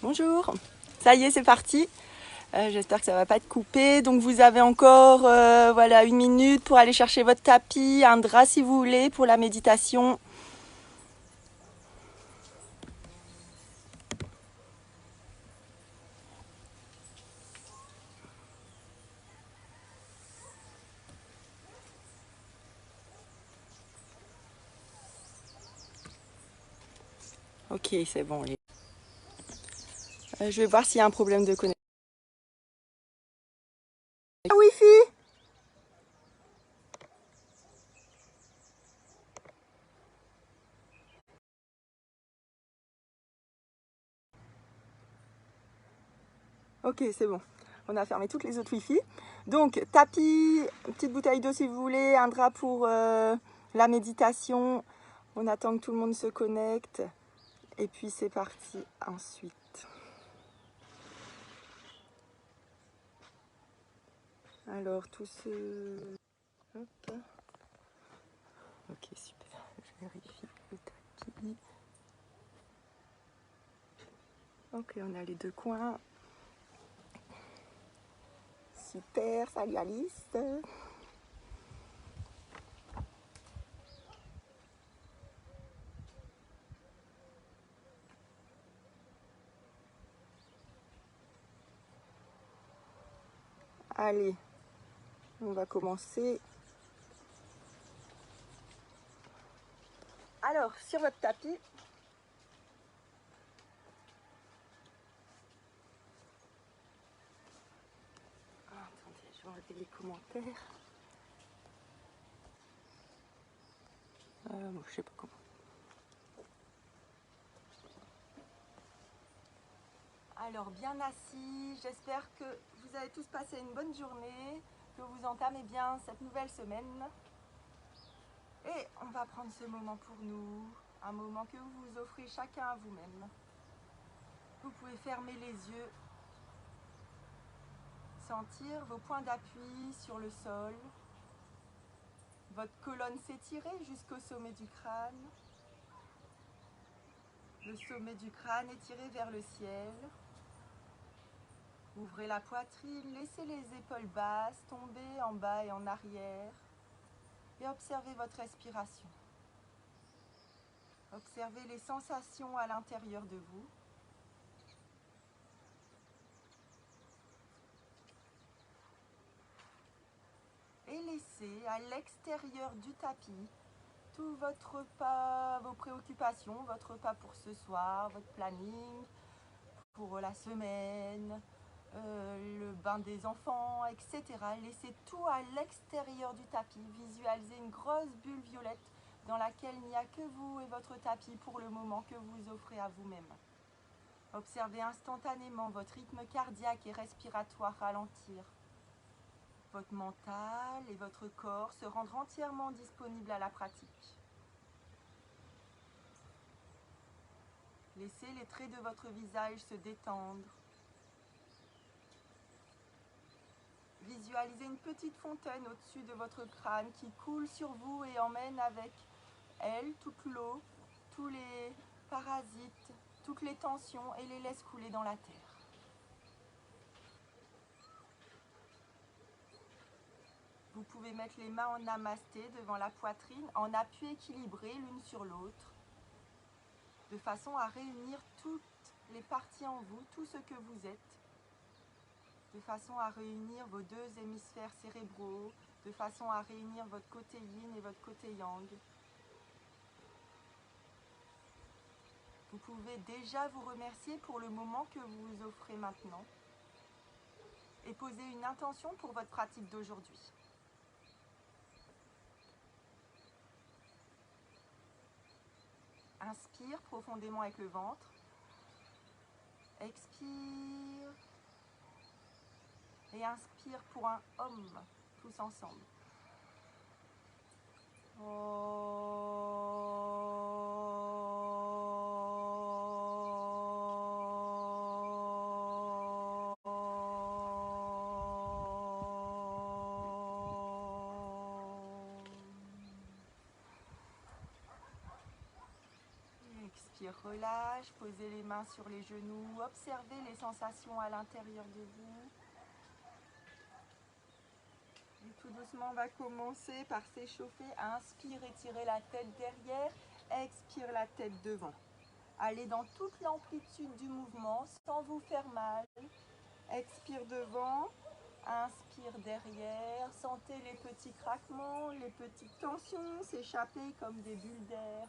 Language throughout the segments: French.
Bonjour, ça y est, c'est parti. J'espère que ça va pas être coupé. Donc vous avez encore voilà 1 minute pour aller chercher votre tapis, un drap si vous voulez pour la méditation. Ok, c'est bon. Je vais voir s'il y a un problème de connexion. Wi-Fi. Ok, c'est bon. On a fermé toutes les autres Wi-Fi. Donc tapis, une petite bouteille d'eau si vous voulez, un drap pour la méditation. On attend que tout le monde se connecte. Et puis c'est parti ensuite. Alors tout ce... Hop. Ok, super. Je vérifie le tapis. Ok, on a les deux coins. Super, salut Alice. Allez, on va commencer. Alors, sur votre tapis, attendez, je vais enlever les commentaires. Bon, je sais pas comment. Alors, bien assis, j'espère que vous avez tous passé une bonne journée, que vous entamez bien cette nouvelle semaine. Et on va prendre ce moment pour nous, un moment que vous vous offrez chacun à vous-même. Vous pouvez fermer les yeux, sentir vos points d'appui sur le sol, votre colonne s'étirer jusqu'au sommet du crâne, le sommet du crâne étiré vers le ciel. Ouvrez la poitrine, laissez les épaules basses tomber en bas et en arrière et observez votre respiration. Observez les sensations à l'intérieur de vous. Et laissez à l'extérieur du tapis tout votre pas, vos préoccupations, votre pas pour ce soir, votre planning pour la semaine, le bain des enfants, etc. Laissez tout à l'extérieur du tapis. Visualisez une grosse bulle violette dans laquelle il n'y a que vous et votre tapis pour le moment que vous offrez à vous-même. Observez instantanément votre rythme cardiaque et respiratoire ralentir. Votre mental et votre corps se rendre entièrement disponibles à la pratique. Laissez les traits de votre visage se détendre. Visualisez une petite fontaine au-dessus de votre crâne qui coule sur vous et emmène avec elle toute l'eau, tous les parasites, toutes les tensions et les laisse couler dans la terre. Vous pouvez mettre les mains en namasté devant la poitrine en appui équilibré l'une sur l'autre, de façon à réunir toutes les parties en vous, tout ce que vous êtes, de façon à réunir vos deux hémisphères cérébraux, de façon à réunir votre côté yin et votre côté yang. Vous pouvez déjà vous remercier pour le moment que vous vous offrez maintenant et poser une intention pour votre pratique d'aujourd'hui. Inspire profondément avec le ventre. Expire. Et inspire pour un homme, tous ensemble. Inspire, relâche, posez les mains sur les genoux, observez les sensations à l'intérieur de vous. Et tout doucement, on va commencer par s'échauffer. Inspire, étirez la tête derrière, expire la tête devant. Allez dans toute l'amplitude du mouvement sans vous faire mal. Expire devant, inspire derrière, sentez les petits craquements, les petites tensions s'échapper comme des bulles d'air.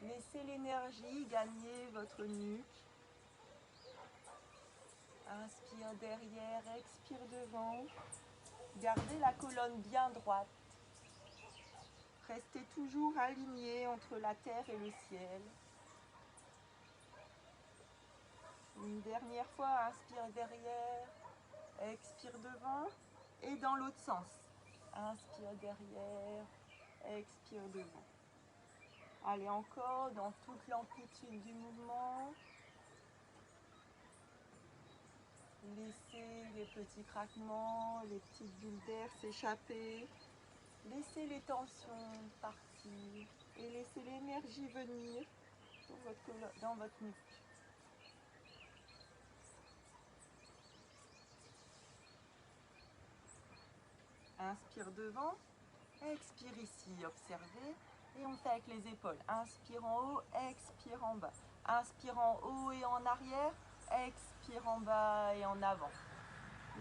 Laissez l'énergie gagner votre nuque. Inspire derrière, expire devant. Gardez la colonne bien droite. Restez toujours aligné entre la terre et le ciel. Une dernière fois, inspire derrière, expire devant et dans l'autre sens. Inspire derrière, expire devant. Allez encore dans toute l'amplitude du mouvement. Laissez les petits craquements, les petites bulles d'air s'échapper. Laissez les tensions partir et laissez l'énergie venir dans votre nuque. Inspire devant, expire ici, observez. Et on fait avec les épaules. Inspire en haut, expire en bas. Inspire en haut et en arrière, expire en bas et en avant.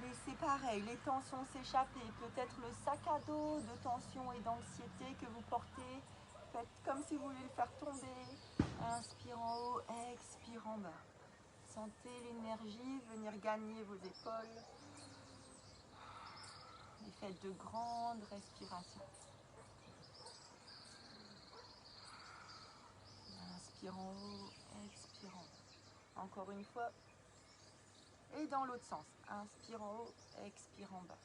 Laissez pareil, les tensions s'échapper. Peut-être le sac à dos de tension et d'anxiété que vous portez. Faites comme si vous vouliez le faire tomber. Inspire en haut, expire en bas. Sentez l'énergie venir gagner vos épaules. Et faites de grandes respirations. Inspire en haut, expire en bas. Encore une fois. Et dans l'autre sens. Inspire en haut, expire en bas.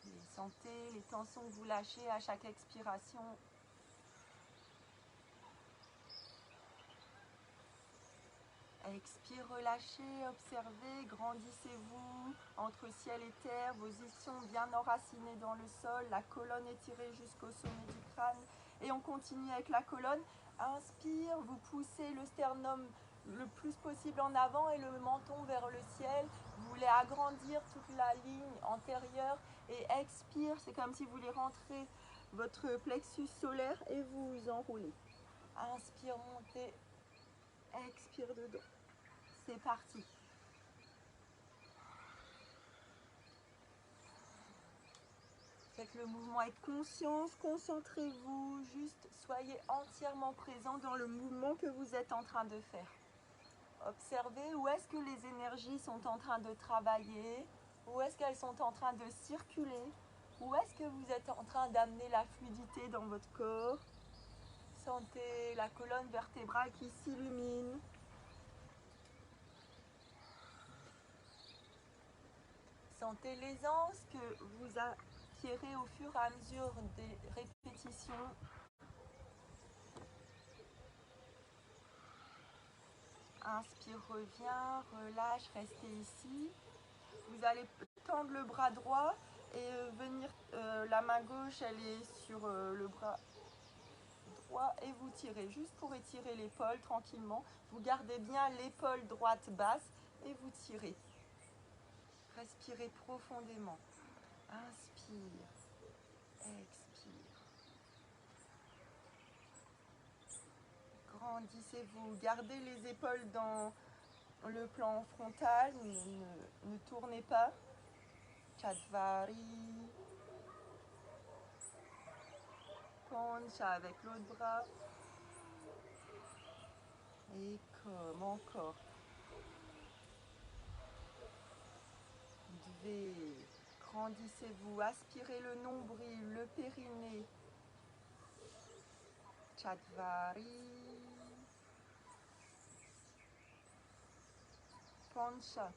Et sentez les tensions que vous lâchez à chaque expiration. Expire, relâchez, observez, grandissez-vous entre ciel et terre, vos ischions bien enracinés dans le sol, la colonne étirée jusqu'au sommet du crâne. Et on continue avec la colonne. Inspire, vous poussez le sternum le plus possible en avant et le menton vers le ciel. Vous voulez agrandir toute la ligne antérieure. Et expire, c'est comme si vous voulez rentrer votre plexus solaire et vous enroulez. Inspire, montez, expire dedans. C'est parti. Faites le mouvement avec conscience, concentrez-vous, juste soyez entièrement présent dans le mouvement que vous êtes en train de faire. Observez où est-ce que les énergies sont en train de travailler, où est-ce qu'elles sont en train de circuler, où est-ce que vous êtes en train d'amener la fluidité dans votre corps. Sentez la colonne vertébrale qui s'illumine. Sentez l'aisance que vous acquérez au fur et à mesure des répétitions. Inspire, reviens, relâche, restez ici. Vous allez tendre le bras droit et venir, la main gauche elle est sur le bras droit et vous tirez juste pour étirer l'épaule tranquillement. Vous gardez bien l'épaule droite basse et vous tirez. Respirez profondément. Inspire, expire. Grandissez-vous, gardez les épaules dans le plan frontal, ne tournez pas. Chatvari. Pancha avec l'autre bras. Et comme encore. Dvé. Grandissez-vous, aspirez le nombril, le périnée. Chatvari. Pancha.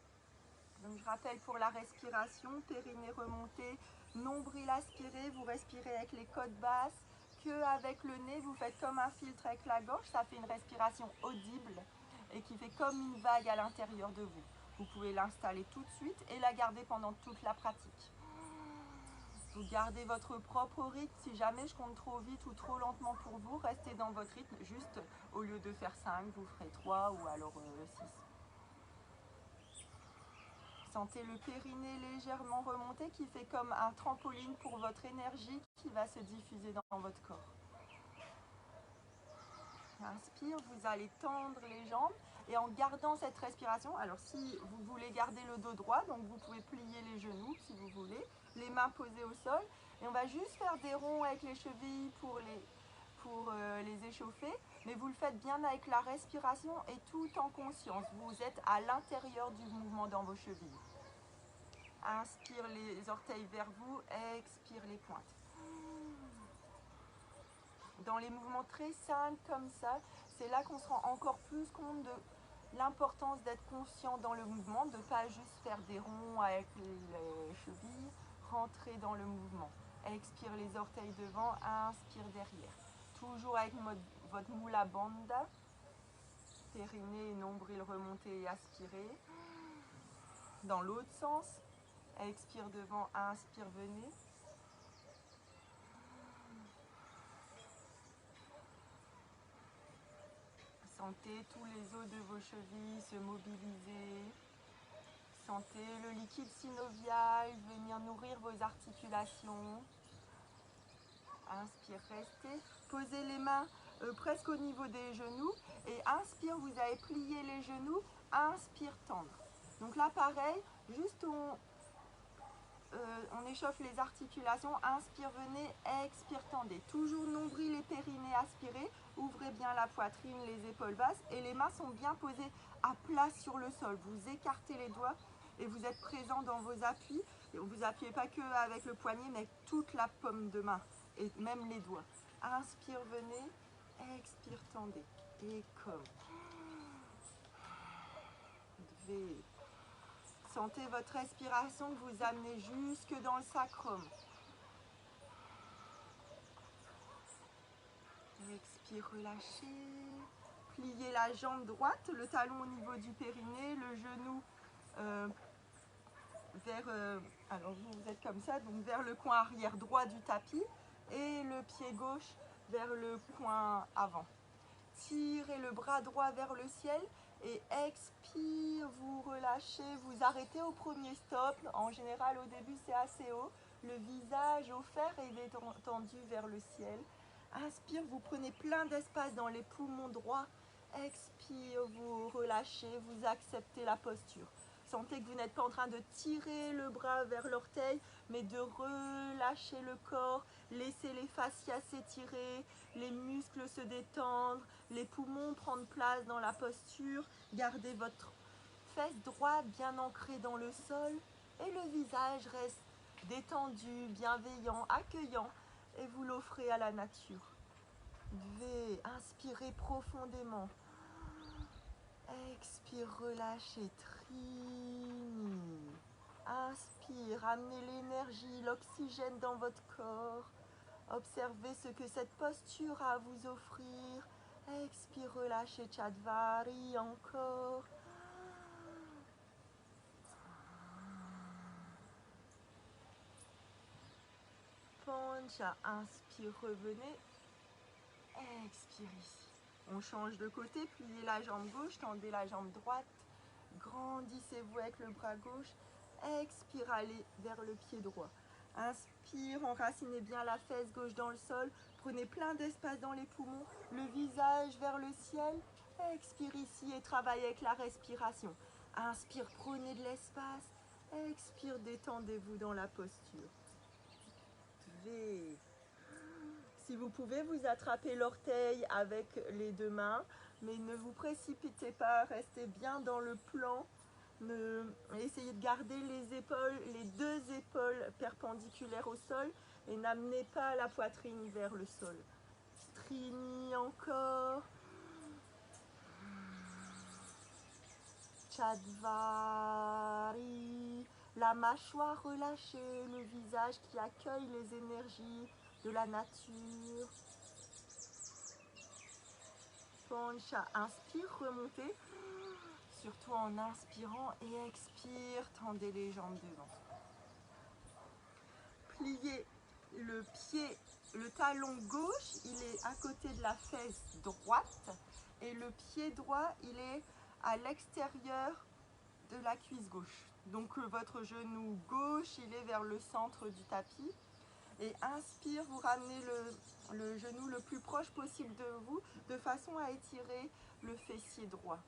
Donc je rappelle pour la respiration, périnée remonté, nombril aspiré, vous respirez avec les côtes basses, que avec le nez, vous faites comme un filtre avec la gorge, ça fait une respiration audible et qui fait comme une vague à l'intérieur de vous. Vous pouvez l'installer tout de suite et la garder pendant toute la pratique. gardez votre propre rythme. Si jamais je compte trop vite ou trop lentement pour vous, restez dans votre rythme. Juste, au lieu de faire 5, vous ferez 3 ou alors 6. Sentez le périnée légèrement remonter qui fait comme un trampoline pour votre énergie qui va se diffuser dans votre corps. Inspire, vous allez tendre les jambes et en gardant cette respiration, alors si vous voulez garder le dos droit, donc vous pouvez plier les genoux si vous voulez, les mains posées au sol et on va juste faire des ronds avec les chevilles pour les échauffer, mais vous le faites bien avec la respiration et tout en conscience. Vous êtes à l'intérieur du mouvement dans vos chevilles. Inspire les orteils vers vous, expire les pointes. Dans les mouvements très simples comme ça, c'est là qu'on se rend encore plus compte de l'importance d'être conscient dans le mouvement, de ne pas juste faire des ronds avec les chevilles, rentrer dans le mouvement. Expire les orteils devant, inspire derrière. Toujours avec votre Mula Bandha, périnée et nombril remonté et aspiré. Dans l'autre sens, expire devant, inspire, venez. Sentez tous les os de vos chevilles se mobiliser. Sentez le liquide synovial venir nourrir vos articulations. Inspire, restez. Posez les mains presque au niveau des genoux. Et inspire, vous allez plier les genoux. Inspire, tendre. Donc là, pareil, juste on échauffe les articulations. Inspire, venez, expire, tendez. Toujours nombril et périnée aspirés. Ouvrez bien la poitrine, les épaules basses. Et les mains sont bien posées à plat sur le sol. Vous écartez les doigts et vous êtes présent dans vos appuis. Vous appuyez pas que avec le poignet, mais toute la paume de main et même les doigts. Inspire, venez, expire, tendez. Et comme. Sentez votre respiration que vous amenez jusque dans le sacrum. Expire, relâchez. Pliez la jambe droite, le talon au niveau du périnée, le genou alors vous êtes comme ça, donc vers le coin arrière droit du tapis et le pied gauche vers le coin avant. Tirez le bras droit vers le ciel et expire, vous relâchez, vous arrêtez au premier stop. En général, au début, c'est assez haut. Le visage offert et détendu vers le ciel. Inspire, vous prenez plein d'espace dans les poumons droits. Expire, vous relâchez, vous acceptez la posture. Sentez que vous n'êtes pas en train de tirer le bras vers l'orteil, mais de relâcher le corps, laisser les fascias s'étirer, les muscles se détendre, les poumons prendre place dans la posture. Gardez votre fesse droite bien ancrée dans le sol et le visage reste détendu, bienveillant, accueillant et vous l'offrez à la nature. Inspirez profondément. Expire, relâchez, Trini. Inspire, amenez l'énergie, l'oxygène dans votre corps. Observez ce que cette posture a à vous offrir. Expire, relâchez, Chadvari, encore. Pancha, inspire, revenez. Expire ici. On change de côté, pliez la jambe gauche, tendez la jambe droite. Grandissez-vous avec le bras gauche. Expire, allez vers le pied droit. Inspire, enracinez bien la fesse gauche dans le sol. Prenez plein d'espace dans les poumons. Le visage vers le ciel. Expire ici et travaillez avec la respiration. Inspire, prenez de l'espace. Expire, détendez-vous dans la posture. Si vous pouvez, vous attrapez l'orteil avec les deux mains, mais ne vous précipitez pas, restez bien dans le plan. Essayez de garder les deux épaules perpendiculaires au sol et n'amenez pas la poitrine vers le sol. Trini encore. Chadvari. La mâchoire relâchée, le visage qui accueille les énergies de la nature. Pancha, inspire, remontez. Surtout en inspirant et expire, tendez les jambes devant. Pliez le talon gauche, il est à côté de la fesse droite et le pied droit, il est à l'extérieur de la cuisse gauche. Donc votre genou gauche, il est vers le centre du tapis. Et inspire, vous ramenez le genou le plus proche possible de vous, de façon à étirer le fessier droit.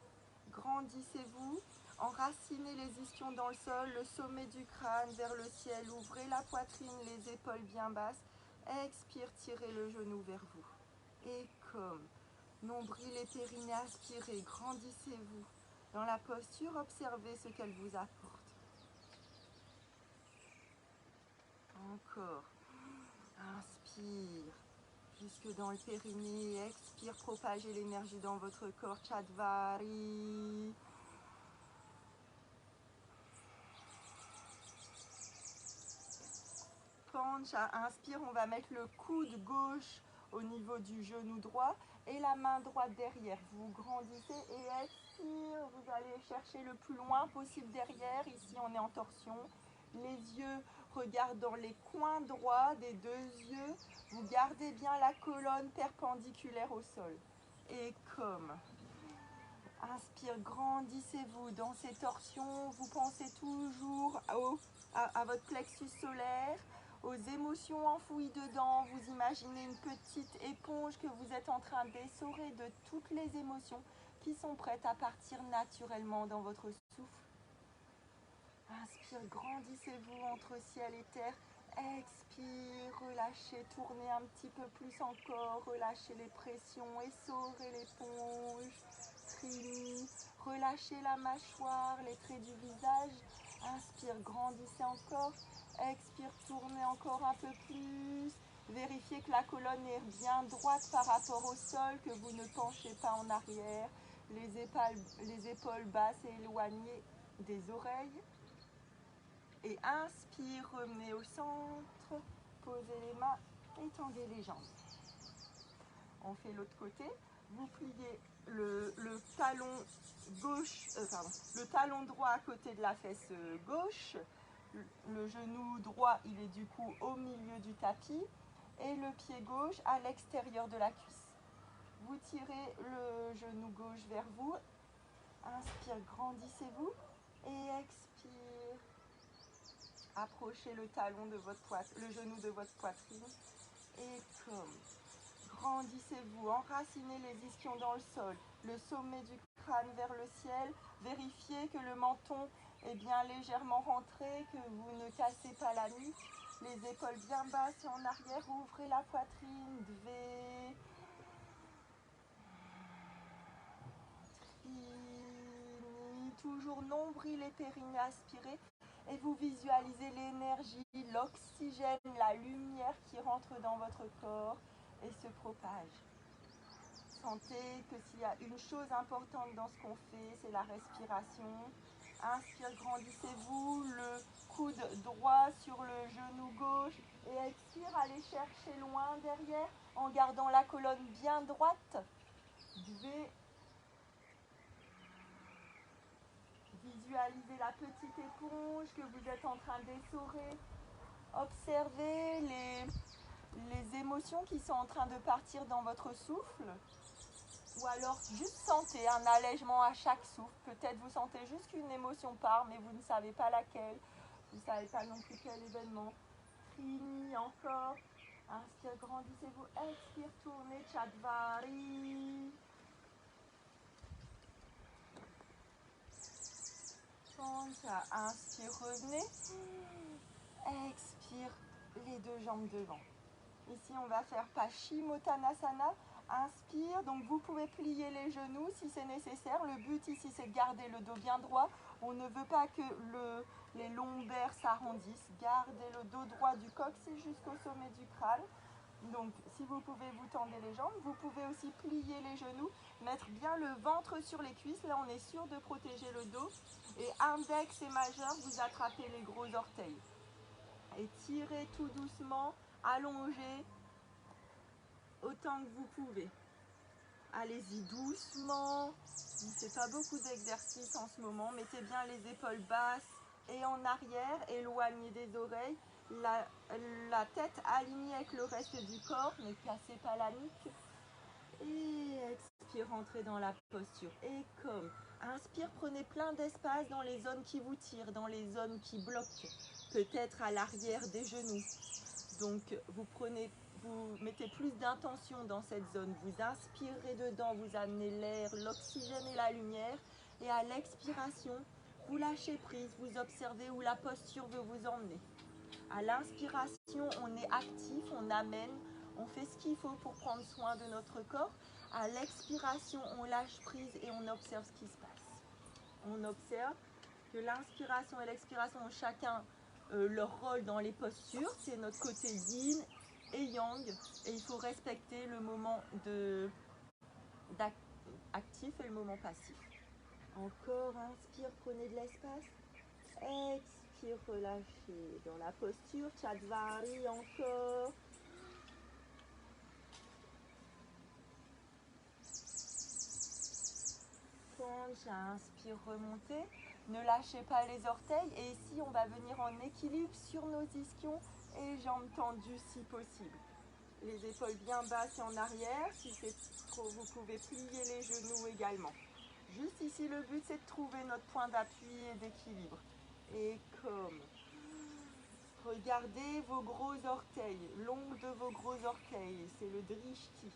Grandissez-vous, enracinez les ischions dans le sol, le sommet du crâne vers le ciel, ouvrez la poitrine, les épaules bien basses. Expire, tirez le genou vers vous. Et comme nombril et périnée, aspirez, grandissez-vous. Dans la posture, observez ce qu'elle vous apporte. Encore. Inspire jusque dans le périnée. Expire, propagez l'énergie dans votre corps. Chatvari. Pancha. Inspire, on va mettre le coude gauche au niveau du genou droit et la main droite derrière. Vous grandissez et expire. Vous allez chercher le plus loin possible derrière. Ici, on est en torsion. Les yeux regardent dans les coins droits des deux yeux. Vous gardez bien la colonne perpendiculaire au sol. Et comme. Inspire, grandissez-vous dans ces torsions. Vous pensez toujours à votre plexus solaire, aux émotions enfouies dedans. Vous imaginez une petite éponge que vous êtes en train d'essorer de toutes les émotions qui sont prêtes à partir naturellement dans votre souffle. Inspire, grandissez-vous entre ciel et terre. Expire, relâchez, tournez un petit peu plus encore, relâchez les pressions, essorez l'éponge. Trini, relâchez la mâchoire, les traits du visage. Inspire, grandissez encore. Expire, tournez encore un peu plus. Vérifiez que la colonne est bien droite par rapport au sol, que vous ne penchez pas en arrière. Les épaules basses et éloignées des oreilles. Et inspire, revenez au centre, posez les mains, étendez les jambes. On fait l'autre côté. Vous pliez le talon gauche, le talon droit à côté de la fesse gauche. Le genou droit, il est du coup au milieu du tapis. Et le pied gauche à l'extérieur de la cuisse. Vous tirez le genou gauche vers vous. Inspire, grandissez-vous. Et expire. Approchez le talon de votre poitrine, le genou de votre poitrine. Et comme. Grandissez-vous, enracinez les ischions dans le sol, le sommet du crâne vers le ciel. Vérifiez que le menton est bien légèrement rentré, que vous ne cassez pas la nuque. Les épaules bien basses et en arrière, ouvrez la poitrine. Dvé. Trini. Toujours nombril et périnée aspirés. Et vous visualisez l'énergie, l'oxygène, la lumière qui rentre dans votre corps et se propage. Sentez que s'il y a une chose importante dans ce qu'on fait, c'est la respiration. Inspire, grandissez-vous, le coude droit sur le genou gauche et expire, allez chercher loin derrière en gardant la colonne bien droite. Dvé. Visualisez la petite éponge que vous êtes en train d'essorer. Observez les émotions qui sont en train de partir dans votre souffle. Ou alors juste sentez un allègement à chaque souffle. Peut-être vous sentez juste qu'une émotion part, mais vous ne savez pas laquelle. Vous ne savez pas non plus quel événement. Trini, encore. Inspire, grandissez-vous. Expire, tournez. Chatvari. Inspire, revenez. Expire, les deux jambes devant. Ici, on va faire Paschimottanasana. Inspire, donc vous pouvez plier les genoux si c'est nécessaire. Le but ici, c'est de garder le dos bien droit. On ne veut pas que les lombaires s'arrondissent. Gardez le dos droit du coccyx jusqu'au sommet du crâne. Donc, si vous pouvez, vous tendez les jambes. Vous pouvez aussi plier les genoux, mettre bien le ventre sur les cuisses. Là, on est sûr de protéger le dos. Et index et majeur, vous attrapez les gros orteils. Et tirez tout doucement, allongez autant que vous pouvez. Allez-y doucement. Il ne fait pas beaucoup d'exercice en ce moment. Mettez bien les épaules basses et en arrière, éloignez des oreilles. la, la tête alignée avec le reste du corps, ne cassez pas la nuque. Et expire, rentrez dans la posture. Et comme. Inspire, prenez plein d'espace dans les zones qui vous tirent, dans les zones qui bloquent. Peut-être à l'arrière des genoux. Donc vous mettez plus d'intention dans cette zone. Vous inspirez dedans, vous amenez l'air, l'oxygène et la lumière. Et à l'expiration, vous lâchez prise, vous observez où la posture veut vous emmener. À l'inspiration, on est actif, on amène, on fait ce qu'il faut pour prendre soin de notre corps. À l'expiration, on lâche prise et on observe ce qui se passe. On observe que l'inspiration et l'expiration ont chacun leur rôle dans les postures. C'est notre côté yin et yang. Et il faut respecter le moment actif et le moment passif. Encore, inspire, prenez de l'espace. Expire, relâchez dans la posture. Chatvari, encore. Inspire, remontez. Ne lâchez pas les orteils. Et ici, on va venir en équilibre sur nos ischions et jambes tendues si possible. Les épaules bien basses et en arrière. Si c'est trop, vous pouvez plier les genoux également. Juste ici, le but, c'est de trouver notre point d'appui et d'équilibre. Et comme. Regardez vos gros orteils, l'ongle de vos gros orteils, c'est le drishti.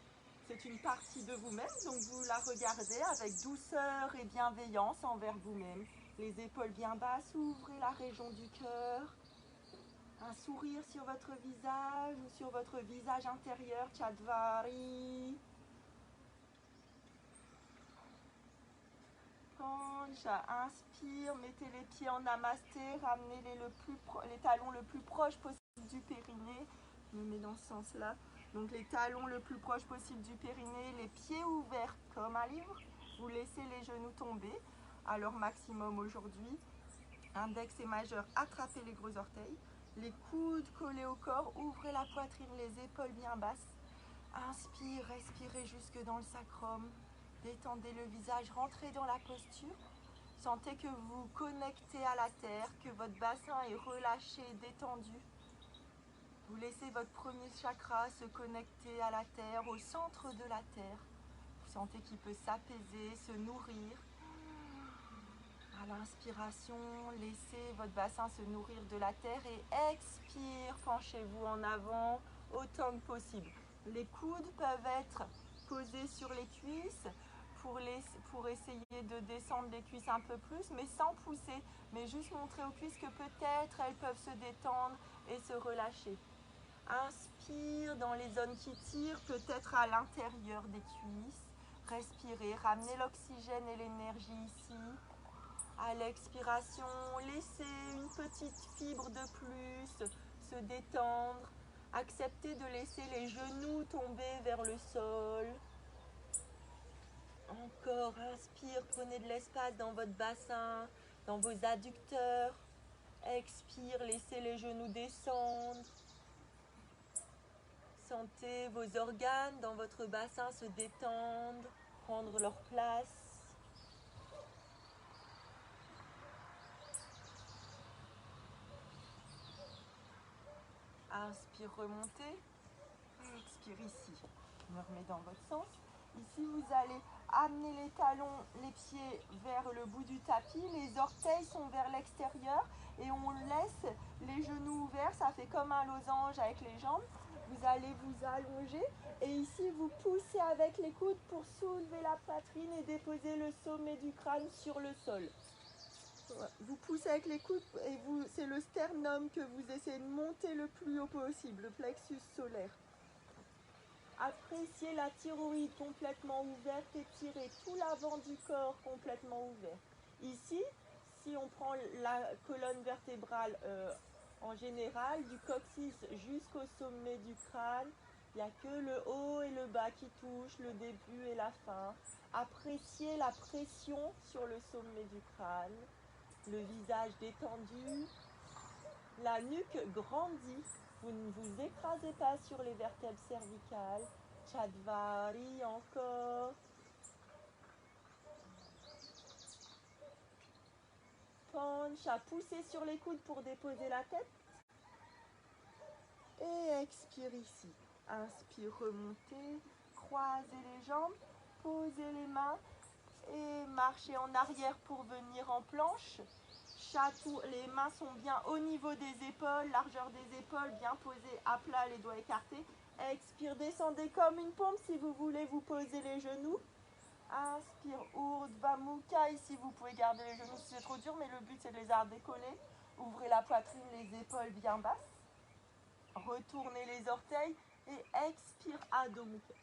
C'est une partie de vous-même, donc vous la regardez avec douceur et bienveillance envers vous-même. Les épaules bien basses, ouvrez la région du cœur. Un sourire sur votre visage ou sur votre visage intérieur, Chatvari. Pancha, inspire, mettez les pieds en namasté, ramenez les talons le plus proche possible du périnée. Je me mets dans ce sens-là. Donc les talons le plus proche possible du périnée, les pieds ouverts comme un livre. Vous laissez les genoux tomber à leur maximum aujourd'hui. Index et majeur, attrapez les gros orteils. Les coudes collés au corps, ouvrez la poitrine, les épaules bien basses. Inspire, respirez jusque dans le sacrum. Détendez le visage, rentrez dans la posture. Sentez que vous connectez à la terre, que votre bassin est relâché, détendu. Vous laissez votre premier chakra se connecter à la terre, au centre de la terre. Vous sentez qu'il peut s'apaiser, se nourrir. À l'inspiration, laissez votre bassin se nourrir de la terre et expire, penchez-vous en avant autant que possible. Les coudes peuvent être posés sur les cuisses pour essayer de descendre les cuisses un peu plus, mais sans pousser, mais juste montrer aux cuisses que peut-être elles peuvent se détendre et se relâcher. Inspire dans les zones qui tirent, peut-être à l'intérieur des cuisses. Respirez, ramenez l'oxygène et l'énergie ici. À l'expiration, laissez une petite fibre de plus se détendre. Acceptez de laisser les genoux tomber vers le sol. Encore, inspire, prenez de l'espace dans votre bassin, dans vos adducteurs. Expire, laissez les genoux descendre. Sentez vos organes dans votre bassin se détendre, prendre leur place. Inspire, remontez. Expire ici. Je me remets dans votre sens. Ici, vous allez amener les talons, les pieds vers le bout du tapis. Les orteils sont vers l'extérieur et on laisse les genoux ouverts. Ça fait comme un losange avec les jambes. Vous allez vous allonger et ici, vous poussez avec les coudes pour soulever la poitrine et déposer le sommet du crâne sur le sol. Vous poussez avec les coudes et c'est le sternum que vous essayez de monter le plus haut possible, le plexus solaire. Appréciez la thyroïde complètement ouverte, étirez tout l'avant du corps complètement ouvert. Ici, si on prend la colonne vertébrale en général, du coccyx jusqu'au sommet du crâne, il n'y a que le haut et le bas qui touchent, le début et la fin. Appréciez la pression sur le sommet du crâne, le visage détendu, la nuque grandie. Vous ne vous écrasez pas sur les vertèbres cervicales. Chatvari, encore. Pancha, poussez sur les coudes pour déposer la tête. expire ici. Inspire, remontez, croisez les jambes, posez les mains et marchez en arrière pour venir en planche. Les mains sont bien au niveau des épaules, largeur des épaules, bien posées à plat, les doigts écartés. Expire, descendez comme une pompe si vous voulez vous poser les genoux. Inspire, Urdhva Mukha. Ici, vous pouvez garder les genoux si c'est trop dur, mais le but c'est de les avoir décollés. Ouvrez la poitrine, les épaules bien basses. Retournez les orteils et expire, Adho Mukha.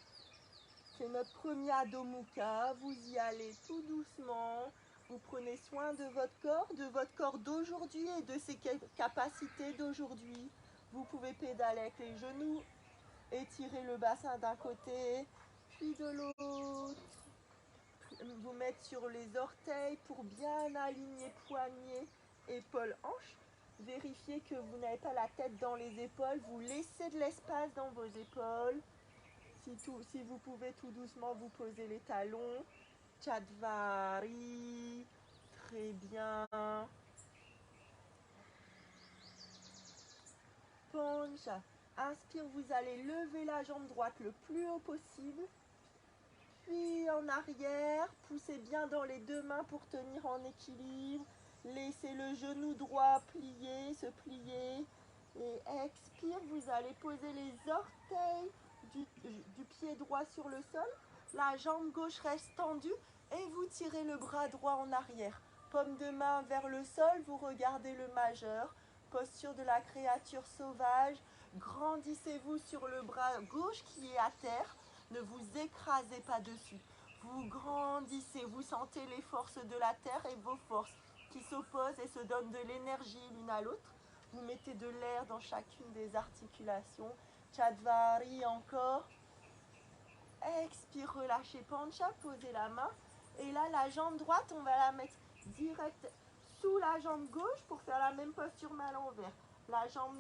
C'est notre premier Adho Mukha. Vous y allez tout doucement. Vous prenez soin de votre corps d'aujourd'hui et de ses capacités d'aujourd'hui. Vous pouvez pédaler avec les genoux, étirer le bassin d'un côté, puis de l'autre. Vous mettre sur les orteils pour bien aligner poignets, épaules, hanches. Vérifiez que vous n'avez pas la tête dans les épaules. Vous laissez de l'espace dans vos épaules. Si vous pouvez tout doucement vous poser les talons. Chatvari. Très bien. Pancha. Inspire, vous allez lever la jambe droite le plus haut possible. Puis en arrière, poussez bien dans les deux mains pour tenir en équilibre. Laissez le genou droit se plier. Et expire, vous allez poser les orteils du pied droit sur le sol. La jambe gauche reste tendue et vous tirez le bras droit en arrière. Paume de main vers le sol, vous regardez le majeur. Posture de la créature sauvage. Grandissez-vous sur le bras gauche qui est à terre. Ne vous écrasez pas dessus. Vous grandissez, vous sentez les forces de la terre et vos forces qui s'opposent et se donnent de l'énergie l'une à l'autre. Vous mettez de l'air dans chacune des articulations. Chatvari encore. Expire, relâchez Pancha, posez la main. Et là, la jambe droite, on va la mettre direct sous la jambe gauche pour faire la même posture main à l'envers. La jambe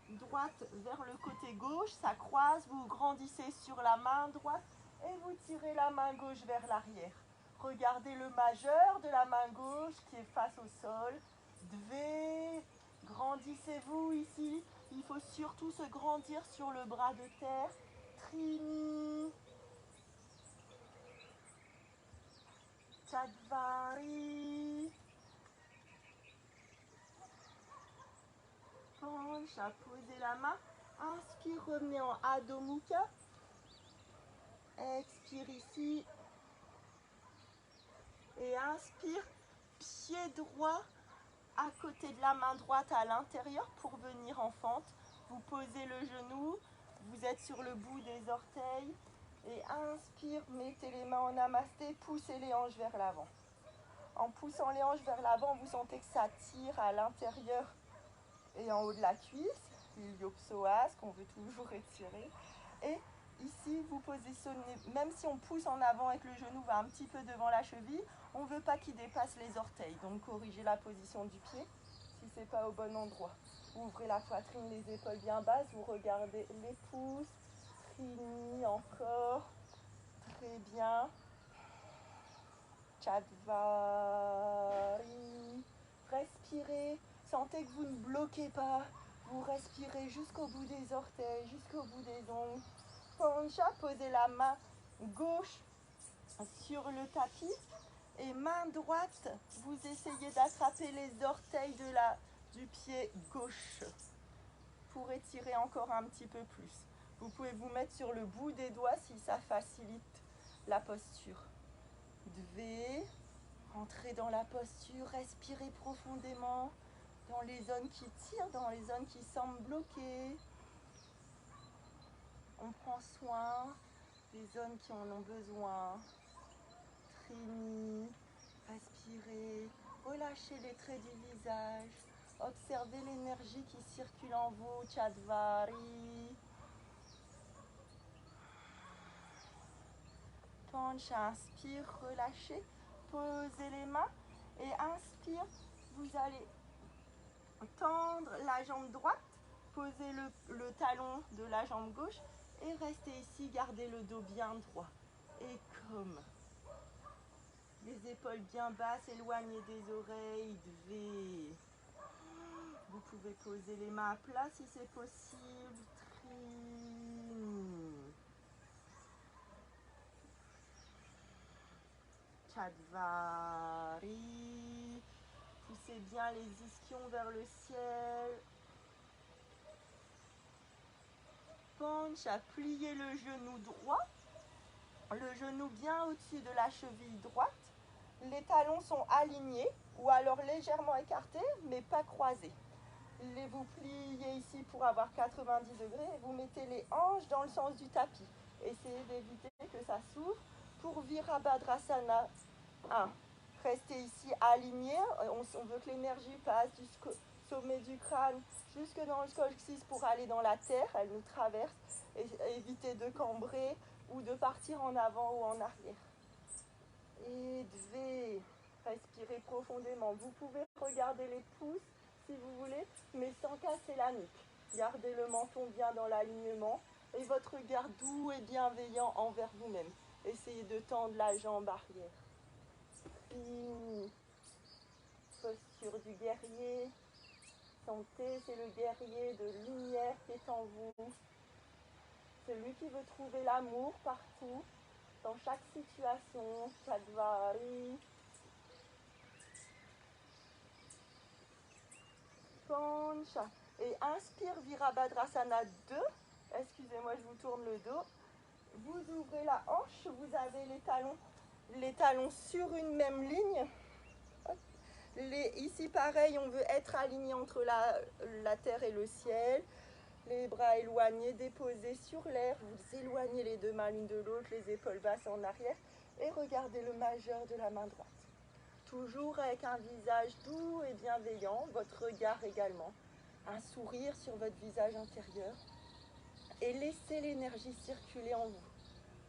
droite vers le côté gauche, ça croise, vous grandissez sur la main droite et vous tirez la main gauche vers l'arrière. Regardez le majeur de la main gauche qui est face au sol. Dvé, grandissez-vous ici. Il faut surtout se grandir sur le bras de terre. Trini. Chatvari. Pancha, posez la main. Inspire, revenez en Adho Mukha. Expire ici. Et inspire, pied droit à côté de la main droite à l'intérieur pour venir en fente. Vous posez le genou, vous êtes sur le bout des orteils. Et inspire, mettez les mains en namasté, poussez les hanches vers l'avant. En poussant les hanches vers l'avant, vous sentez que ça tire à l'intérieur et en haut de la cuisse, l'iliopsoas qu'on veut toujours étirer. Et ici, vous positionnez, même si on pousse en avant et que le genou va un petit peu devant la cheville, on ne veut pas qu'il dépasse les orteils. Donc corrigez la position du pied si ce n'est pas au bon endroit. Ouvrez la poitrine, les épaules bien basses, vous regardez les pouces, Trini encore, très bien. Chatvari, respirez, sentez que vous ne bloquez pas, vous respirez jusqu'au bout des orteils, jusqu'au bout des ongles. Pancha, posez la main gauche sur le tapis et main droite, vous essayez d'attraper les orteils du pied gauche pour étirer encore un petit peu plus. Vous pouvez vous mettre sur le bout des doigts si ça facilite la posture. Dvé, entrez dans la posture, respirez profondément dans les zones qui tirent, dans les zones qui semblent bloquées. On prend soin des zones qui en ont besoin. Trini, respirez, relâchez les traits du visage, observez l'énergie qui circule en vous, Chatvari. Pancha, inspire, relâchez, posez les mains et inspire, vous allez tendre la jambe droite, posez le talon de la jambe gauche et restez ici, gardez le dos bien droit. Et comme les épaules bien basses, éloignées des oreilles, Dvé. Vous pouvez poser les mains à plat si c'est possible. Chadvari. Poussez bien les ischions vers le ciel. Pancha, pliez le genou droit. Le genou bien au-dessus de la cheville droite. Les talons sont alignés ou alors légèrement écartés, mais pas croisés. Vous pliez ici pour avoir 90 degrés et vous mettez les hanches dans le sens du tapis. Essayez d'éviter que ça s'ouvre. Pour Virabhadrasana 1, restez ici aligné. On veut que l'énergie passe du sommet du crâne jusque dans le coccyx pour aller dans la terre. Elle nous traverse. Évitez de cambrer ou de partir en avant ou en arrière. Et devez respirer profondément. Vous pouvez regarder les pouces si vous voulez, mais sans casser la nuque. Gardez le menton bien dans l'alignement et votre regard doux et bienveillant envers vous-même. Essayez de tendre la jambe arrière. Fini. Posture du guerrier. Sentez, c'est le guerrier de lumière qui est en vous. Celui qui veut trouver l'amour partout, dans chaque situation. Chadvari. Pancha. Et inspire Virabhadrasana 2. Excusez-moi, je vous tourne le dos. Vous ouvrez la hanche, vous avez les talons sur une même ligne. Ici, pareil, on veut être aligné entre la terre et le ciel. Les bras éloignés, déposés sur l'air. Vous éloignez les deux mains l'une de l'autre, les épaules basses en arrière. Et regardez le majeur de la main droite. Toujours avec un visage doux et bienveillant, votre regard également. Un sourire sur votre visage intérieur. Et laissez l'énergie circuler en vous.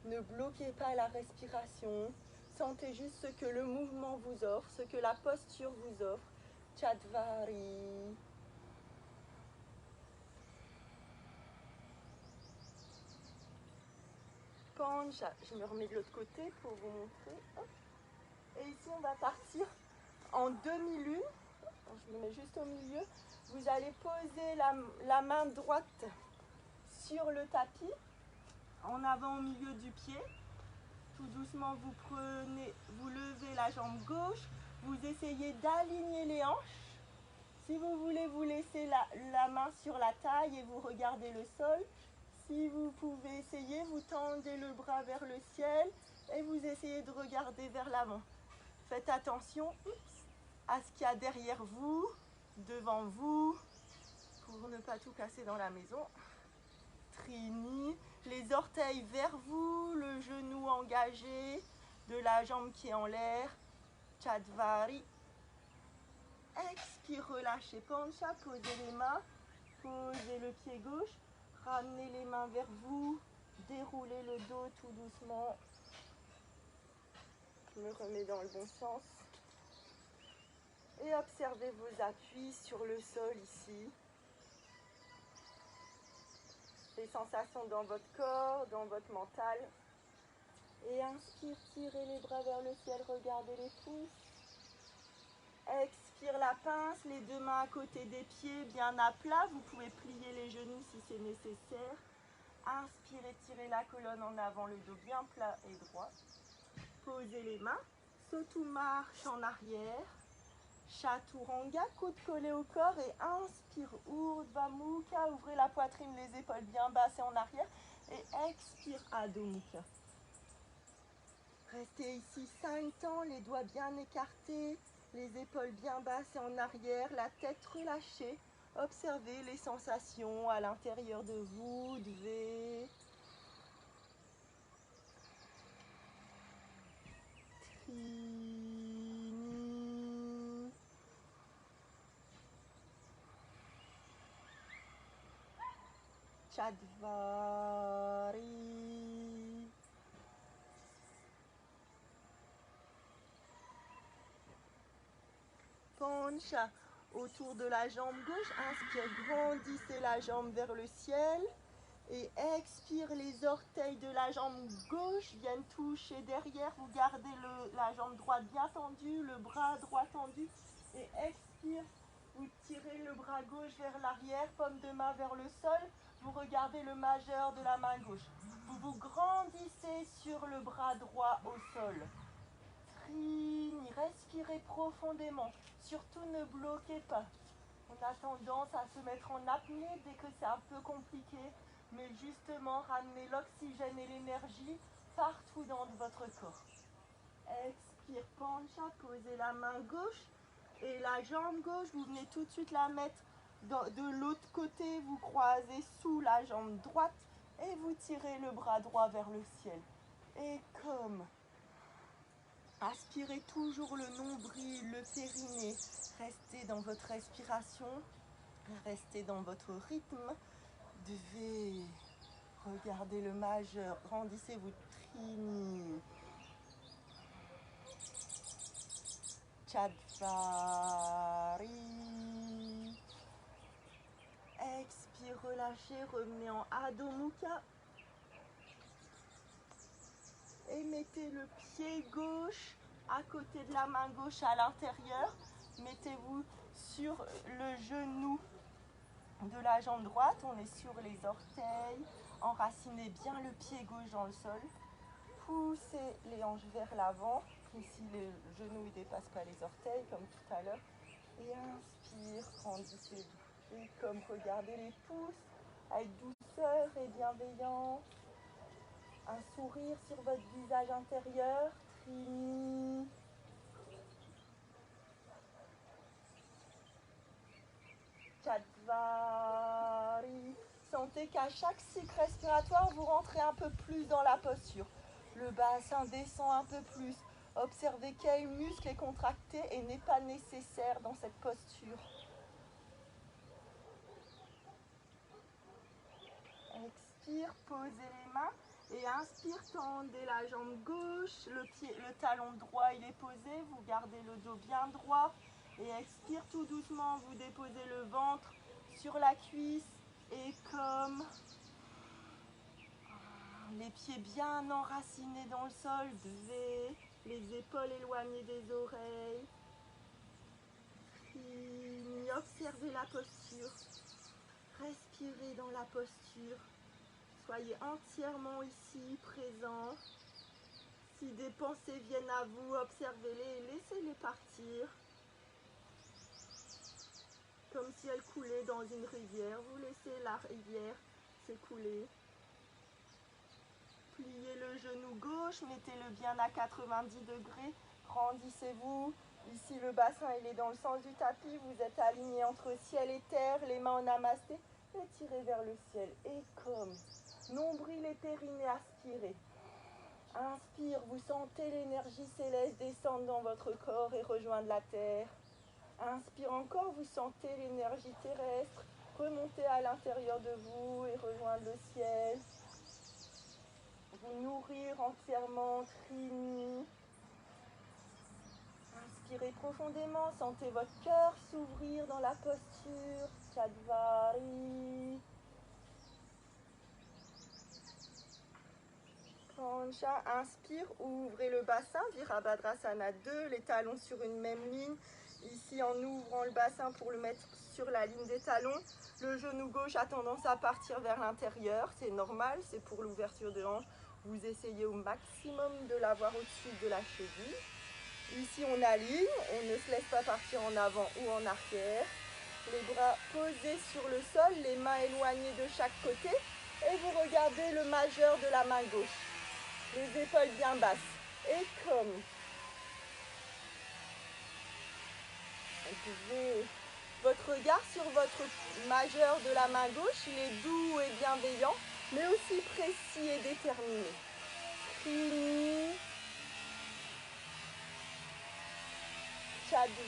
Ne bloquez pas la respiration. Sentez juste ce que le mouvement vous offre, ce que la posture vous offre. Chadvari. Pancha. Je me remets de l'autre côté pour vous montrer. Et ici, on va partir en demi-lune. Je me mets juste au milieu. Vous allez poser la main droite sur le tapis, en avant au milieu du pied. Tout doucement, vous levez la jambe gauche. Vous essayez d'aligner les hanches. Si vous voulez, vous laissez la main sur la taille et vous regardez le sol. Si vous pouvez essayer, vous tendez le bras vers le ciel et vous essayez de regarder vers l'avant. Faites attention à ce qu'il y a derrière vous, devant vous, pour ne pas tout casser dans la maison. Trini, les orteils vers vous, le genou engagé, de la jambe qui est en l'air. Chadvari. Expire, relâchez Pancha, posez les mains, posez le pied gauche, ramenez les mains vers vous, déroulez le dos tout doucement. Je me remets dans le bon sens. Et observez vos appuis sur le sol ici. Les sensations dans votre corps, dans votre mental. Et inspire, tirez les bras vers le ciel, regardez les pouces. Expire la pince, les deux mains à côté des pieds, bien à plat. Vous pouvez plier les genoux si c'est nécessaire. Inspirez, tirez la colonne en avant, le dos bien plat et droit. Posez les mains. Sautou marche en arrière. Chaturanga, coude collé au corps et inspire, Urdhva Mukha, ouvrez la poitrine, les épaules bien basses et en arrière. Et expire, Adho Mukha. Restez ici 5 temps, les doigts bien écartés, les épaules bien basses et en arrière, la tête relâchée. Observez les sensations à l'intérieur de vous, devez. Trini. Chadvari. Pancha. Autour de la jambe gauche, inspire, grandissez la jambe vers le ciel. Et expire, les orteils de la jambe gauche viennent toucher derrière. Vous gardez la jambe droite bien tendue, le bras droit tendu. Et expire, vous tirez le bras gauche vers l'arrière, paume de main vers le sol. Vous regardez le majeur de la main gauche. Vous vous grandissez sur le bras droit au sol. Trini, respirez profondément. Surtout ne bloquez pas. On a tendance à se mettre en apnée dès que c'est un peu compliqué. Mais justement, ramenez l'oxygène et l'énergie partout dans votre corps. Expire, pancha, posez la main gauche et la jambe gauche, vous venez tout de suite la mettre de l'autre côté, vous croisez sous la jambe droite et vous tirez le bras droit vers le ciel. Et comme aspirez toujours le nombril, le périnée, restez dans votre respiration, restez dans votre rythme, devez regarder le majeur, grandissez-vous Trini. Chadvari. Expire, relâchez, revenez en Adho Mukha. Et mettez le pied gauche à côté de la main gauche à l'intérieur. Mettez-vous sur le genou de la jambe droite. On est sur les orteils. Enracinez bien le pied gauche dans le sol. Poussez les hanches vers l'avant. Ici, les genoux ne dépassent pas les orteils, comme tout à l'heure. Et inspire, grandissez-vous. Et comme regardez les pouces, avec douceur et bienveillance. Un sourire sur votre visage intérieur. Trini. Chadvari. Sentez qu'à chaque cycle respiratoire, vous rentrez un peu plus dans la posture. Le bassin descend un peu plus. Observez quel muscle est contracté et n'est pas nécessaire dans cette posture. Expire, posez les mains et inspire, tendez la jambe gauche, le talon droit il est posé, vous gardez le dos bien droit et expire tout doucement, vous déposez le ventre sur la cuisse et comme les pieds bien enracinés dans le sol, devez les épaules éloignées des oreilles. Puis observez la posture, respirez dans la posture. Soyez entièrement ici, présent. Si des pensées viennent à vous, observez-les et laissez-les partir. Comme si elles coulaient dans une rivière. Vous laissez la rivière s'écouler. Pliez le genou gauche, mettez-le bien à 90 degrés. Grandissez-vous. Ici, le bassin il est dans le sens du tapis. Vous êtes aligné entre ciel et terre, les mains en namasté. Et tirez vers le ciel. Et comme nombril et périnée, aspirez. Inspire, vous sentez l'énergie céleste descendre dans votre corps et rejoindre la terre. Inspire encore, vous sentez l'énergie terrestre remonter à l'intérieur de vous et rejoindre le ciel. Vous nourrir entièrement, Trini. Inspirez profondément, sentez votre cœur s'ouvrir dans la posture, Chadvari. Pancha, inspire, ouvrez le bassin, Virabhadrasana 2, les talons sur une même ligne. Ici, en ouvrant le bassin pour le mettre sur la ligne des talons, le genou gauche a tendance à partir vers l'intérieur. C'est normal, c'est pour l'ouverture de hanche. Vous essayez au maximum de l'avoir au-dessus de la cheville. Ici, on aligne, on ne se laisse pas partir en avant ou en arrière. Les bras posés sur le sol, les mains éloignées de chaque côté. Et vous regardez le majeur de la main gauche. Les épaules bien basses. Et comme votre regard sur votre majeur de la main gauche, il est doux et bienveillant, mais aussi précis et déterminé. Trini, Chadvari,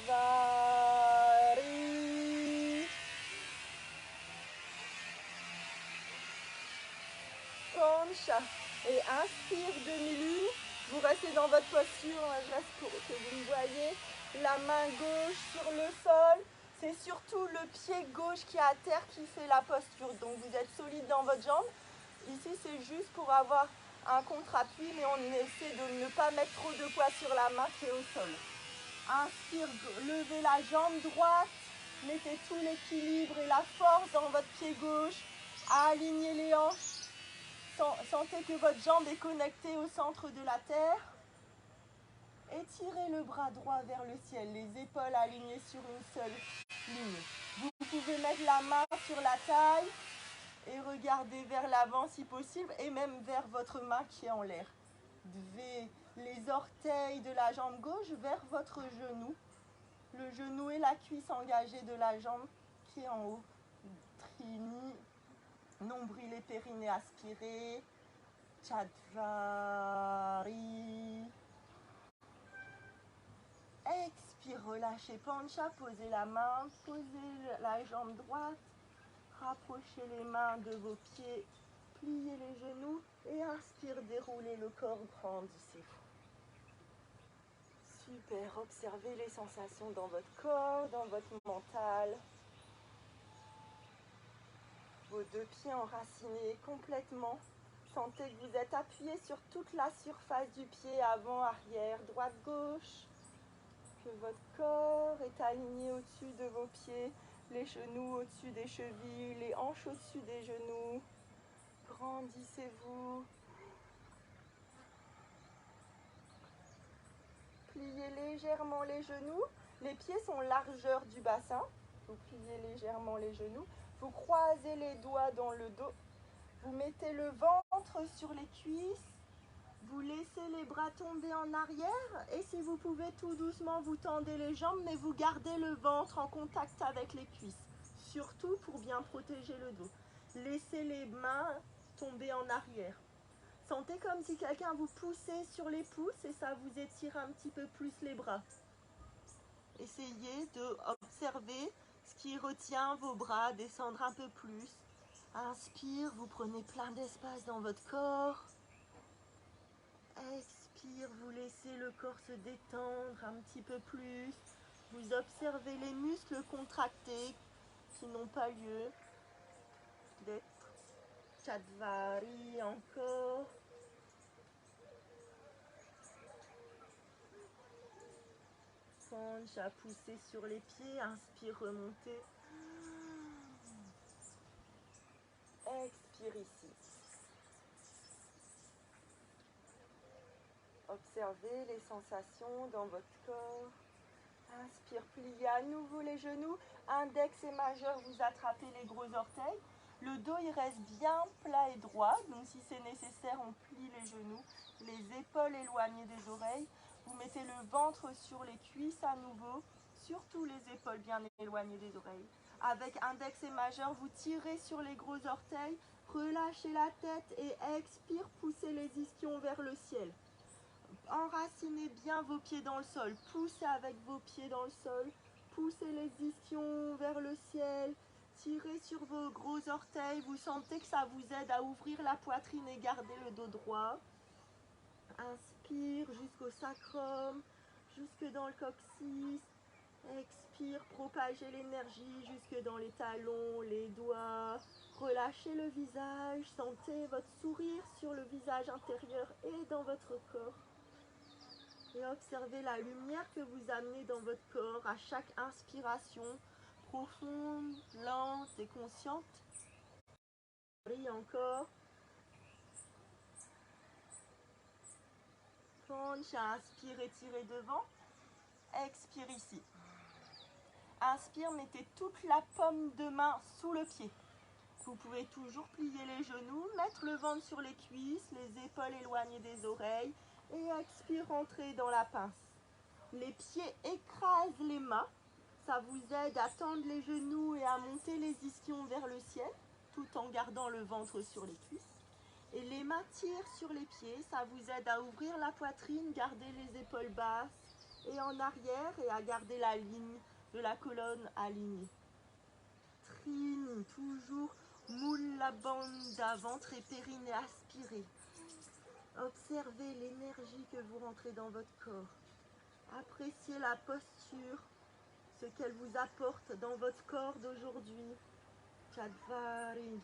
Pancha. Et inspire demi-lune, vous restez dans votre posture, je reste pour que vous me voyez. La main gauche sur le sol, c'est surtout le pied gauche qui est à terre qui fait la posture. Donc vous êtes solide dans votre jambe. Ici c'est juste pour avoir un contre-appui, mais on essaie de ne pas mettre trop de poids sur la main qui est au sol. Inspire, levez la jambe droite, mettez tout l'équilibre et la force dans votre pied gauche. Alignez les hanches. Sentez que votre jambe est connectée au centre de la terre. Étirez le bras droit vers le ciel, les épaules alignées sur une seule ligne. Vous pouvez mettre la main sur la taille et regarder vers l'avant si possible, et même vers votre main qui est en l'air. Levez les orteils de la jambe gauche vers votre genou. Le genou et la cuisse engagée de la jambe qui est en haut. Trini, nombril et périnée aspirés. Chatvari. Expire, relâchez Pancha, posez la main, posez la jambe droite, rapprochez les mains de vos pieds, pliez les genoux et inspire, déroulez le corps, grandissez-vous. Super, observez les sensations dans votre corps, dans votre mental. Vos deux pieds enracinés complètement. Sentez que vous êtes appuyé sur toute la surface du pied, avant, arrière, droite, gauche. Que votre corps est aligné au-dessus de vos pieds, les genoux au-dessus des chevilles, les hanches au-dessus des genoux. Grandissez-vous. Pliez légèrement les genoux. Les pieds sont largeur du bassin. Vous pliez légèrement les genoux. Vous croisez les doigts dans le dos. Vous mettez le ventre sur les cuisses. Vous laissez les bras tomber en arrière. Et si vous pouvez, tout doucement, vous tendez les jambes, mais vous gardez le ventre en contact avec les cuisses. Surtout pour bien protéger le dos. Laissez les mains tomber en arrière. Sentez comme si quelqu'un vous poussait sur les pouces et ça vous étire un petit peu plus les bras. Essayez d'observer ce qui retient vos bras, descendre un peu plus. Inspire, vous prenez plein d'espace dans votre corps. Expire, vous laissez le corps se détendre un petit peu plus. Vous observez les muscles contractés qui n'ont pas lieu d'être. Chatvari encore. Pancha, pousser sur les pieds. Inspire, remonter. Expire ici. Observez les sensations dans votre corps. Inspire, pliez à nouveau les genoux. Index et majeur, vous attrapez les gros orteils. Le dos, il reste bien plat et droit. Donc, si c'est nécessaire, on plie les genoux. Les épaules éloignées des oreilles. Vous mettez le ventre sur les cuisses à nouveau. Surtout les épaules bien éloignées des oreilles. Avec index et majeur, vous tirez sur les gros orteils. Relâchez la tête et expire, poussez les ischions vers le ciel. Enracinez bien vos pieds dans le sol. Poussez avec vos pieds dans le sol. Poussez les ischions vers le ciel. Tirez sur vos gros orteils. Vous sentez que ça vous aide à ouvrir la poitrine et garder le dos droit. Inspire jusqu'au sacrum, jusque dans le coccyx. Expire, propagez l'énergie jusque dans les talons, les doigts. Relâchez le visage. Sentez votre sourire sur le visage intérieur et dans votre corps. Et observez la lumière que vous amenez dans votre corps à chaque inspiration, profonde, lente et consciente. Brille encore. Pancha, inspire, étirez devant. Expire ici. Inspire, mettez toute la paume de main sous le pied. Vous pouvez toujours plier les genoux, mettre le ventre sur les cuisses, les épaules éloignées des oreilles. Et expire, rentrer dans la pince. Les pieds écrasent les mains. Ça vous aide à tendre les genoux et à monter les ischions vers le ciel, tout en gardant le ventre sur les cuisses. Et les mains tirent sur les pieds. Ça vous aide à ouvrir la poitrine, garder les épaules basses et en arrière et à garder la ligne de la colonne alignée. Trini, toujours moule la bande ventre et périnée aspiré. Observez l'énergie que vous rentrez dans votre corps. Appréciez la posture, ce qu'elle vous apporte dans votre corps d'aujourd'hui. Chatvari.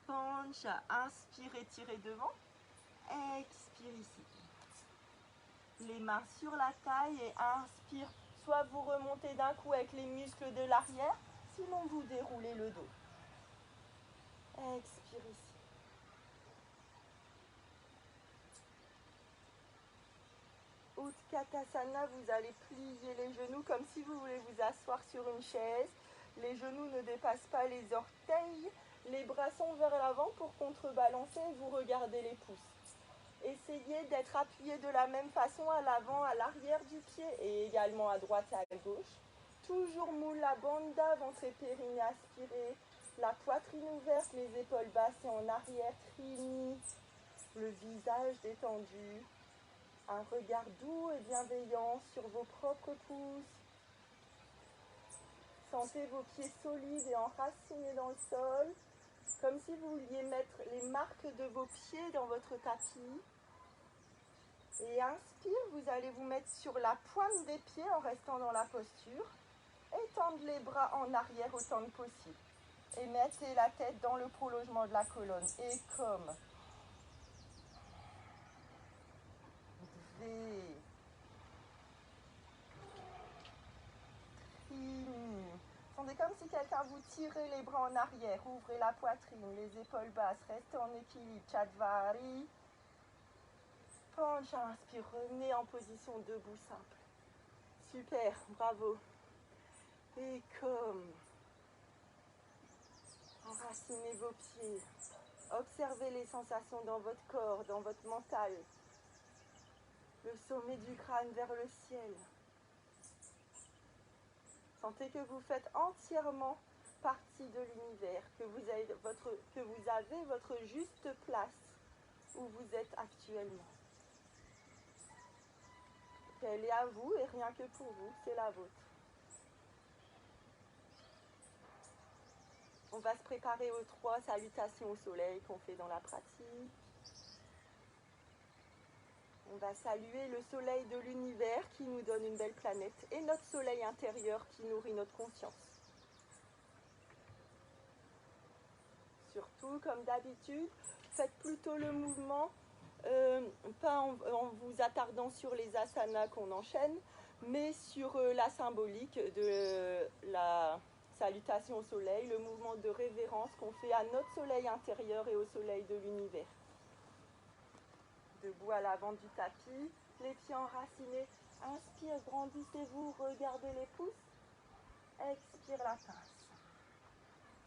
Pancha, inspire, étirez devant. Expire ici. Les mains sur la taille et inspire. Soit vous remontez d'un coup avec les muscles de l'arrière, sinon vous déroulez le dos. Expire ici. Utkatasana, vous allez plier les genoux comme si vous voulez vous asseoir sur une chaise. Les genoux ne dépassent pas les orteils. Les bras sont vers l'avant pour contrebalancer et vous regardez les pouces. Essayez d'être appuyé de la même façon à l'avant, à l'arrière du pied et également à droite et à gauche. Toujours Mula Bandha, ventre et périnée aspiré, la poitrine ouverte, les épaules basses et en arrière, Trini, le visage détendu. Un regard doux et bienveillant sur vos propres pouces. Sentez vos pieds solides et enracinés dans le sol, comme si vous vouliez mettre les marques de vos pieds dans votre tapis. Et inspire, vous allez vous mettre sur la pointe des pieds en restant dans la posture. Étendre les bras en arrière autant que possible. Et mettez la tête dans le prolongement de la colonne. Et comme. V. Sentez comme si quelqu'un vous tirait les bras en arrière. Ouvrez la poitrine, les épaules basses. Restez en équilibre. Chatvari. Penche, inspire. Revenez en position debout simple. Super, bravo. Et comme. Enracinez vos pieds. Observez les sensations dans votre corps, dans votre mental. Le sommet du crâne vers le ciel. Sentez que vous faites entièrement partie de l'univers, que vous avez votre juste place où vous êtes actuellement. Elle est à vous et rien que pour vous, c'est la vôtre. On va se préparer aux 3 salutations au soleil qu'on fait dans la pratique. On va saluer le soleil de l'univers qui nous donne une belle planète et notre soleil intérieur qui nourrit notre conscience. Surtout, comme d'habitude, faites plutôt le mouvement, pas en vous attardant sur les asanas qu'on enchaîne, mais sur la symbolique de la salutation au soleil, le mouvement de révérence qu'on fait à notre soleil intérieur et au soleil de l'univers. Debout à l'avant du tapis, les pieds enracinés. Inspire, grandissez-vous, regardez les pouces. Expire la pince.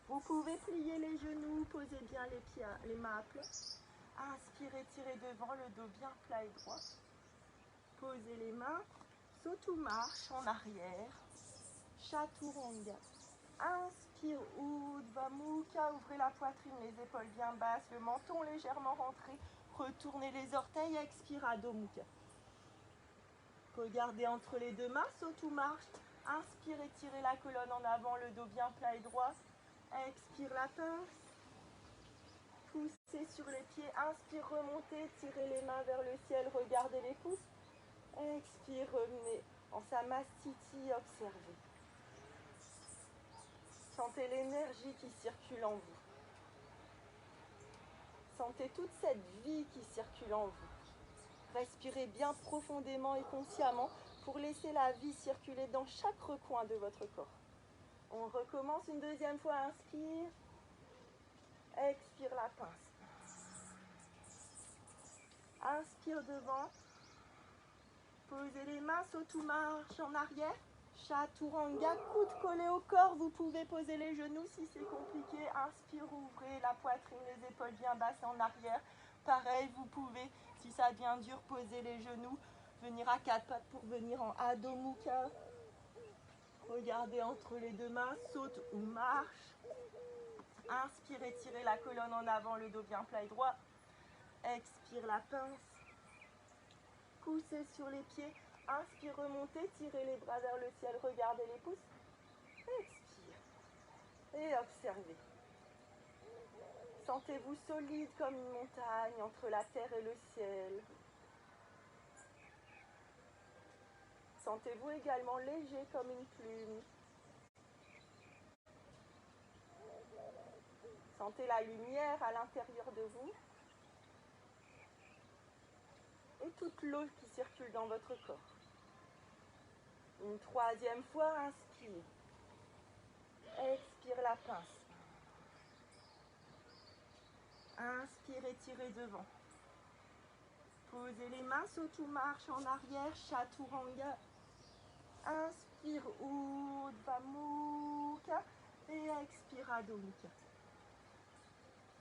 Vous pouvez plier les genoux, posez bien les pieds, les mains à plat. Inspirez, tirez devant, le dos bien plat et droit. Posez les mains, saute ou marche en arrière. Chaturanga. Inspire, Urdhva Mukha, ouvrez la poitrine, les épaules bien basses, le menton légèrement rentré. Retournez les orteils, expire, Adho Mukha. Regardez entre les deux mains, saute ou marche. Inspirez, tirez la colonne en avant, le dos bien plat et droit. Expire la pince. Poussez sur les pieds. Inspire, remontez, tirez les mains vers le ciel, regardez les pouces. Expire, revenez en Samastiti, observez. Sentez l'énergie qui circule en vous. Sentez toute cette vie qui circule en vous. Respirez bien profondément et consciemment pour laisser la vie circuler dans chaque recoin de votre corps. On recommence une deuxième fois. Inspire. Expire la pince. Inspire devant. Posez les mains, saute ou marche en arrière. Chaturanga, coude collé au corps. Vous pouvez poser les genoux si c'est compliqué. Inspire, ouvrez la poitrine, les épaules bien basses en arrière. Pareil, vous pouvez, si ça devient dur, poser les genoux. Venir à 4 pattes pour venir en Adho Mukha. Regardez entre les deux mains, saute ou marche. Inspire, tirez la colonne en avant, le dos bien plat et droit. Expire la pince. Poussez sur les pieds. Inspire, remontez, tirez les bras vers le ciel, regardez les pouces. Expire. Et observez. Sentez-vous solide comme une montagne entre la terre et le ciel. Sentez-vous également léger comme une plume. Sentez la lumière à l'intérieur de vous. Et toute l'eau qui circule dans votre corps. Une troisième fois, inspire. Expire la pince. Inspire et tirez devant. Posez les mains, Sautou marche en arrière, Chaturanga. Inspire, Urdhva Mukha et expire, Adho Mukha.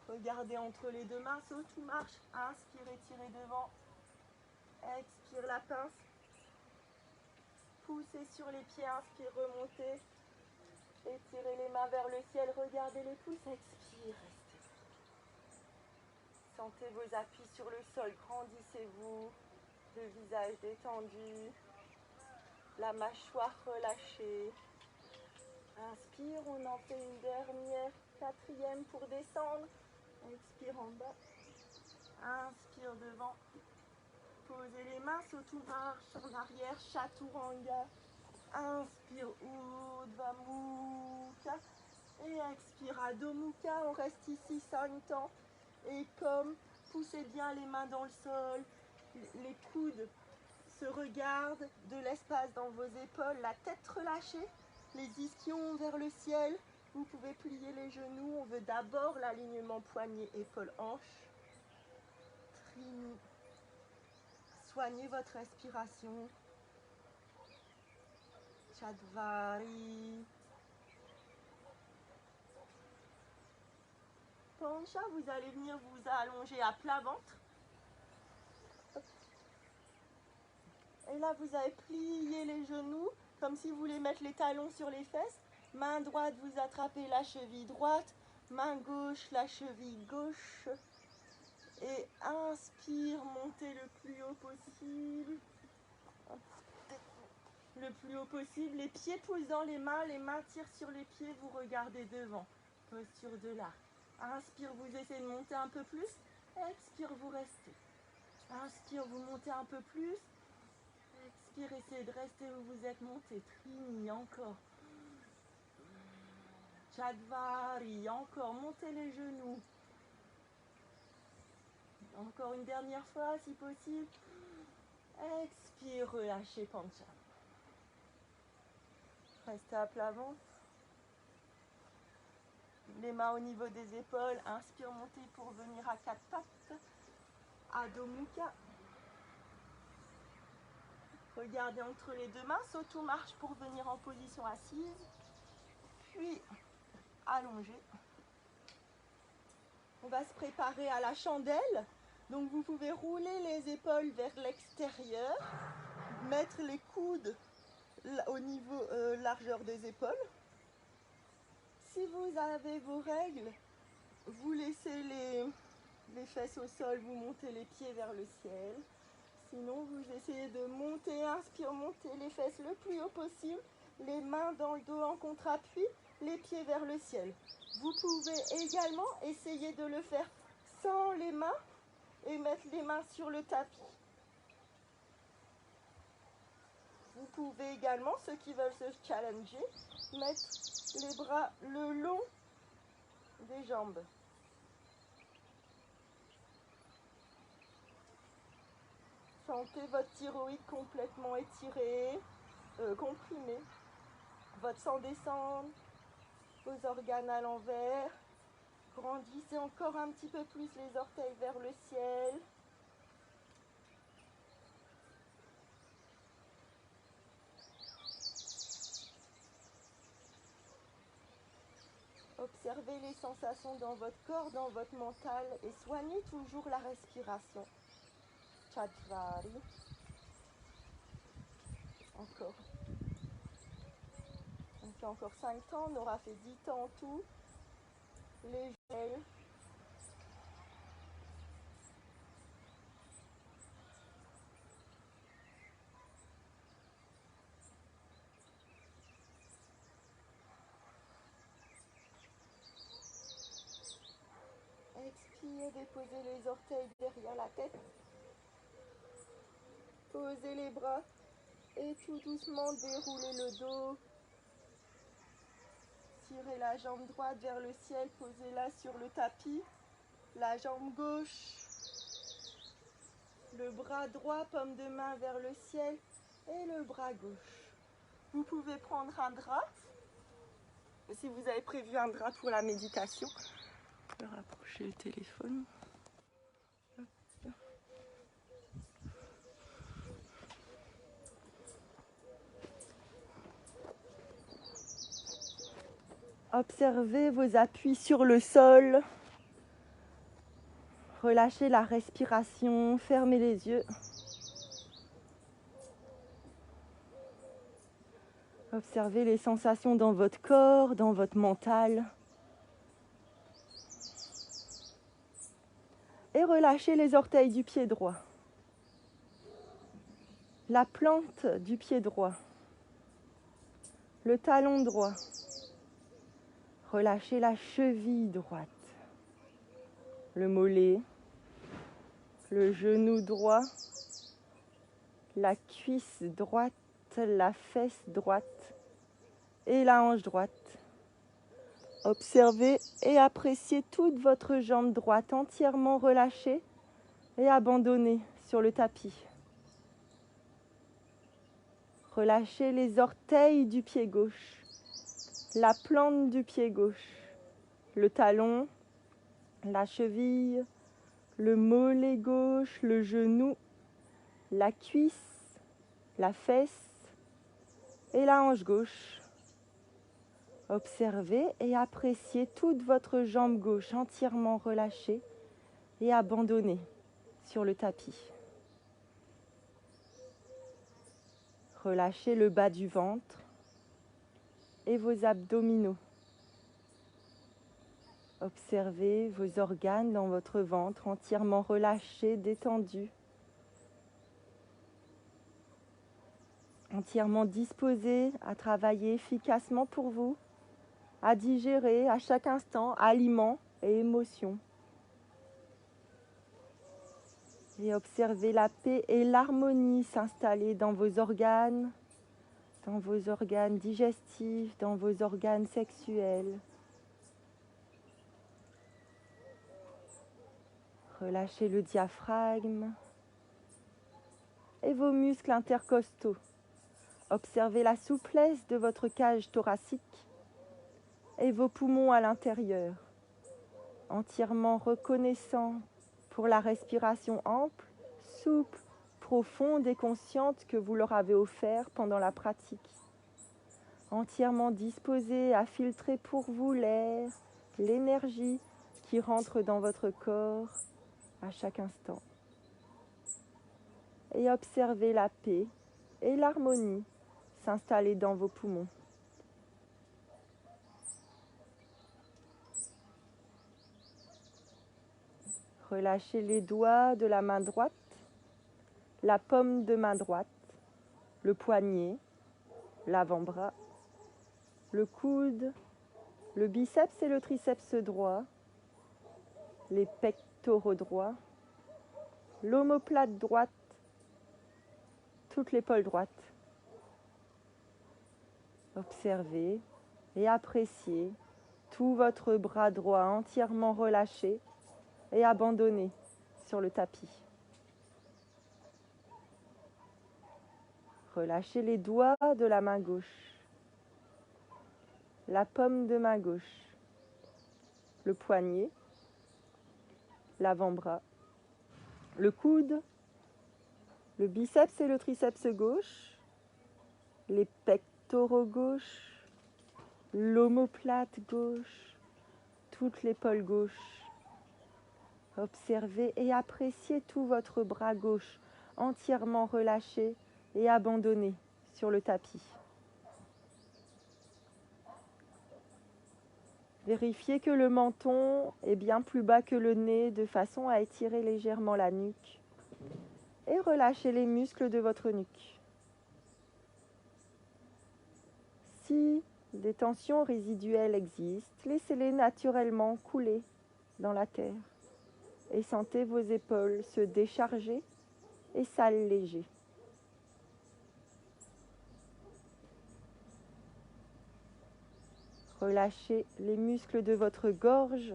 Regardez entre les deux mains, Sautou marche, inspire, étirez devant. Expire la pince. Poussez sur les pieds, inspire, remontez. Étirez les mains vers le ciel, regardez les pouces, expire, restez. Sentez vos appuis sur le sol, grandissez-vous, le visage détendu, la mâchoire relâchée. Inspire, on en fait une dernière, quatrième pour descendre. Expire en bas, inspire devant. Posez les mains, Sautou marche en arrière, Chaturanga. Inspire, Urdhva Mukha. Et expire, Adho Mukha. On reste ici 5 temps. Et comme, poussez bien les mains dans le sol. Les coudes se regardent, de l'espace dans vos épaules, la tête relâchée, les ischions vers le ciel. Vous pouvez plier les genoux. On veut d'abord l'alignement poignet, épaules, hanches. Trini. Soignez votre respiration. Chatvari. Pancha, vous allez venir vous allonger à plat ventre. Et là, vous allez plier les genoux, comme si vous voulez mettre les talons sur les fesses. Main droite, vous attrapez la cheville droite. Main gauche, la cheville gauche. Et inspire, montez le plus haut possible. Le plus haut possible. Les pieds poussent dans les mains tirent sur les pieds, vous regardez devant. Posture de l'arc. Inspire, vous essayez de monter un peu plus. Expire, vous restez. Inspire, vous montez un peu plus. Expire, essayez de rester où vous êtes monté. Trini, encore. Chatvari, encore. Montez les genoux. Encore une dernière fois, si possible. Expire, relâchez Pancha. Restez à plat ventre. Les mains au niveau des épaules. Inspire, montez pour venir à 4 pattes. Adho Mukha. Regardez entre les deux mains. Sautou marche pour venir en position assise. Puis, allongé. On va se préparer à la chandelle. Donc, vous pouvez rouler les épaules vers l'extérieur. Mettre les coudes au niveau largeur des épaules. Si vous avez vos règles, vous laissez les fesses au sol, vous montez les pieds vers le ciel. Sinon, vous essayez de monter, inspire, montez les fesses le plus haut possible. Les mains dans le dos en contre-appui, les pieds vers le ciel. Vous pouvez également essayer de le faire sans les mains et mettre les mains sur le tapis. Vous pouvez également, ceux qui veulent se challenger, mettre les bras le long des jambes. Sentez votre thyroïde complètement étirée, comprimée. Votre sang descend, vos organes à l'envers. Grandissez encore un petit peu plus les orteils vers le ciel. Observez les sensations dans votre corps, dans votre mental et soignez toujours la respiration. Chatvari. Encore. On fait encore 5 temps, on aura fait 10 temps en tout. Les gels. Expire, déposez les orteils derrière la tête. Posez les bras et tout doucement déroulez le dos. Tirez la jambe droite vers le ciel, posez-la sur le tapis. La jambe gauche, le bras droit, paume de main vers le ciel et le bras gauche. Vous pouvez prendre un drap, si vous avez prévu un drap pour la méditation. Je vais rapprocher le téléphone. Observez vos appuis sur le sol. Relâchez la respiration, fermez les yeux. Observez les sensations dans votre corps, dans votre mental. Et relâchez les orteils du pied droit. La plante du pied droit. Le talon droit. Relâchez la cheville droite. Le mollet. Le genou droit. La cuisse droite. La fesse droite. Et la hanche droite. Observez et appréciez toute votre jambe droite entièrement relâchée et abandonnée sur le tapis. Relâchez les orteils du pied gauche, la plante du pied gauche, le talon, la cheville, le mollet gauche, le genou, la cuisse, la fesse et la hanche gauche. Observez et appréciez toute votre jambe gauche entièrement relâchée et abandonnée sur le tapis. Relâchez le bas du ventre et vos abdominaux. Observez vos organes dans votre ventre entièrement relâchés, détendus, entièrement disposés à travailler efficacement pour vous, à digérer à chaque instant aliments et émotions. Et observez la paix et l'harmonie s'installer dans vos organes digestifs, dans vos organes sexuels. Relâchez le diaphragme et vos muscles intercostaux. Observez la souplesse de votre cage thoracique et vos poumons à l'intérieur, entièrement reconnaissants pour la respiration ample, souple, profonde et consciente que vous leur avez offert pendant la pratique. Entièrement disposés à filtrer pour vous l'air, l'énergie qui rentre dans votre corps à chaque instant. Et observez la paix et l'harmonie s'installer dans vos poumons. Relâchez les doigts de la main droite, la paume de main droite, le poignet, l'avant-bras, le coude, le biceps et le triceps droit, les pectoraux droits, l'omoplate droite, toute l'épaule droite. Observez et appréciez tout votre bras droit entièrement relâché et abandonné sur le tapis. Relâchez les doigts de la main gauche, la paume de main gauche, le poignet, l'avant-bras, le coude, le biceps et le triceps gauche, les pectoraux gauche, l'omoplate gauche, toute l'épaule gauche. Observez et appréciez tout votre bras gauche entièrement relâché et abandonné sur le tapis. Vérifiez que le menton est bien plus bas que le nez de façon à étirer légèrement la nuque et relâchez les muscles de votre nuque. Si des tensions résiduelles existent, laissez-les naturellement couler dans la terre et sentez vos épaules se décharger et s'alléger. Relâchez les muscles de votre gorge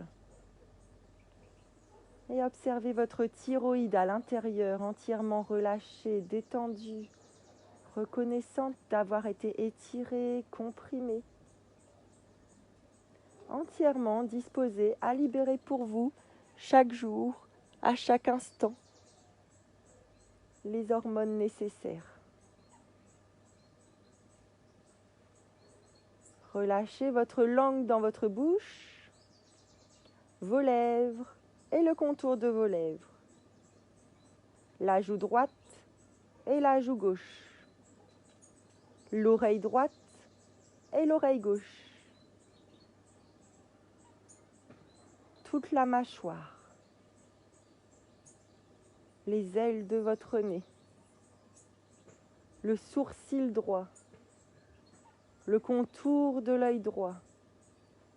et observez votre thyroïde à l'intérieur entièrement relâchée, détendue, reconnaissante d'avoir été étirée, comprimée, entièrement disposée à libérer pour vous chaque jour, à chaque instant, les hormones nécessaires. Relâchez votre langue dans votre bouche, vos lèvres et le contour de vos lèvres. La joue droite et la joue gauche. L'oreille droite et l'oreille gauche. Toute la mâchoire. Les ailes de votre nez. Le sourcil droit. Le contour de l'œil droit.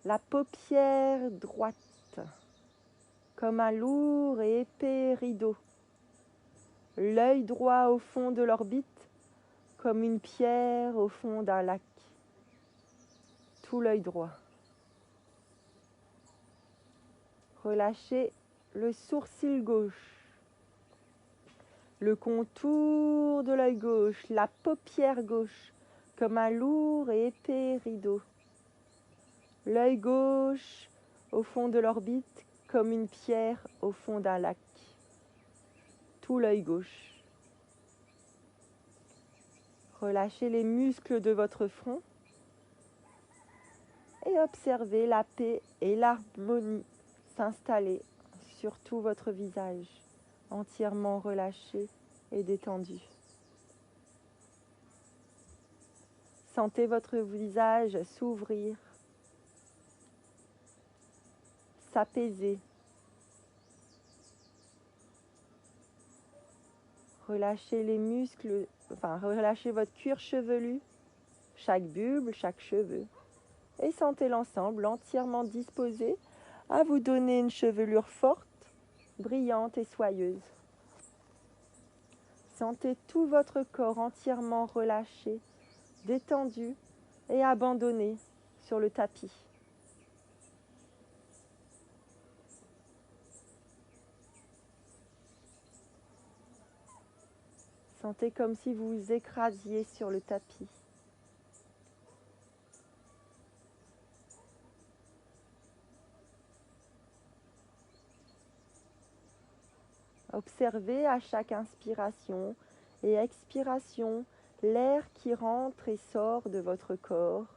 La paupière droite. Comme un lourd et épais rideau. L'œil droit au fond de l'orbite, comme une pierre au fond d'un lac. Tout l'œil droit. Relâchez le sourcil gauche. Le contour de l'œil gauche, la paupière gauche, comme un lourd et épais rideau. L'œil gauche au fond de l'orbite, comme une pierre au fond d'un lac. Tout l'œil gauche. Relâchez les muscles de votre front et observez la paix et l'harmonie s'installer sur tout votre visage, entièrement relâché et détendu. Sentez votre visage s'ouvrir, s'apaiser. Relâchez les muscles, relâchez votre cuir chevelu, chaque bulbe, chaque cheveu. Et sentez l'ensemble entièrement disposé à vous donner une chevelure forte, brillante et soyeuse. Sentez tout votre corps entièrement relâché, détendu et abandonné sur le tapis. Sentez comme si vous vous écrasiez sur le tapis. Observez à chaque inspiration et expiration l'air qui rentre et sort de votre corps.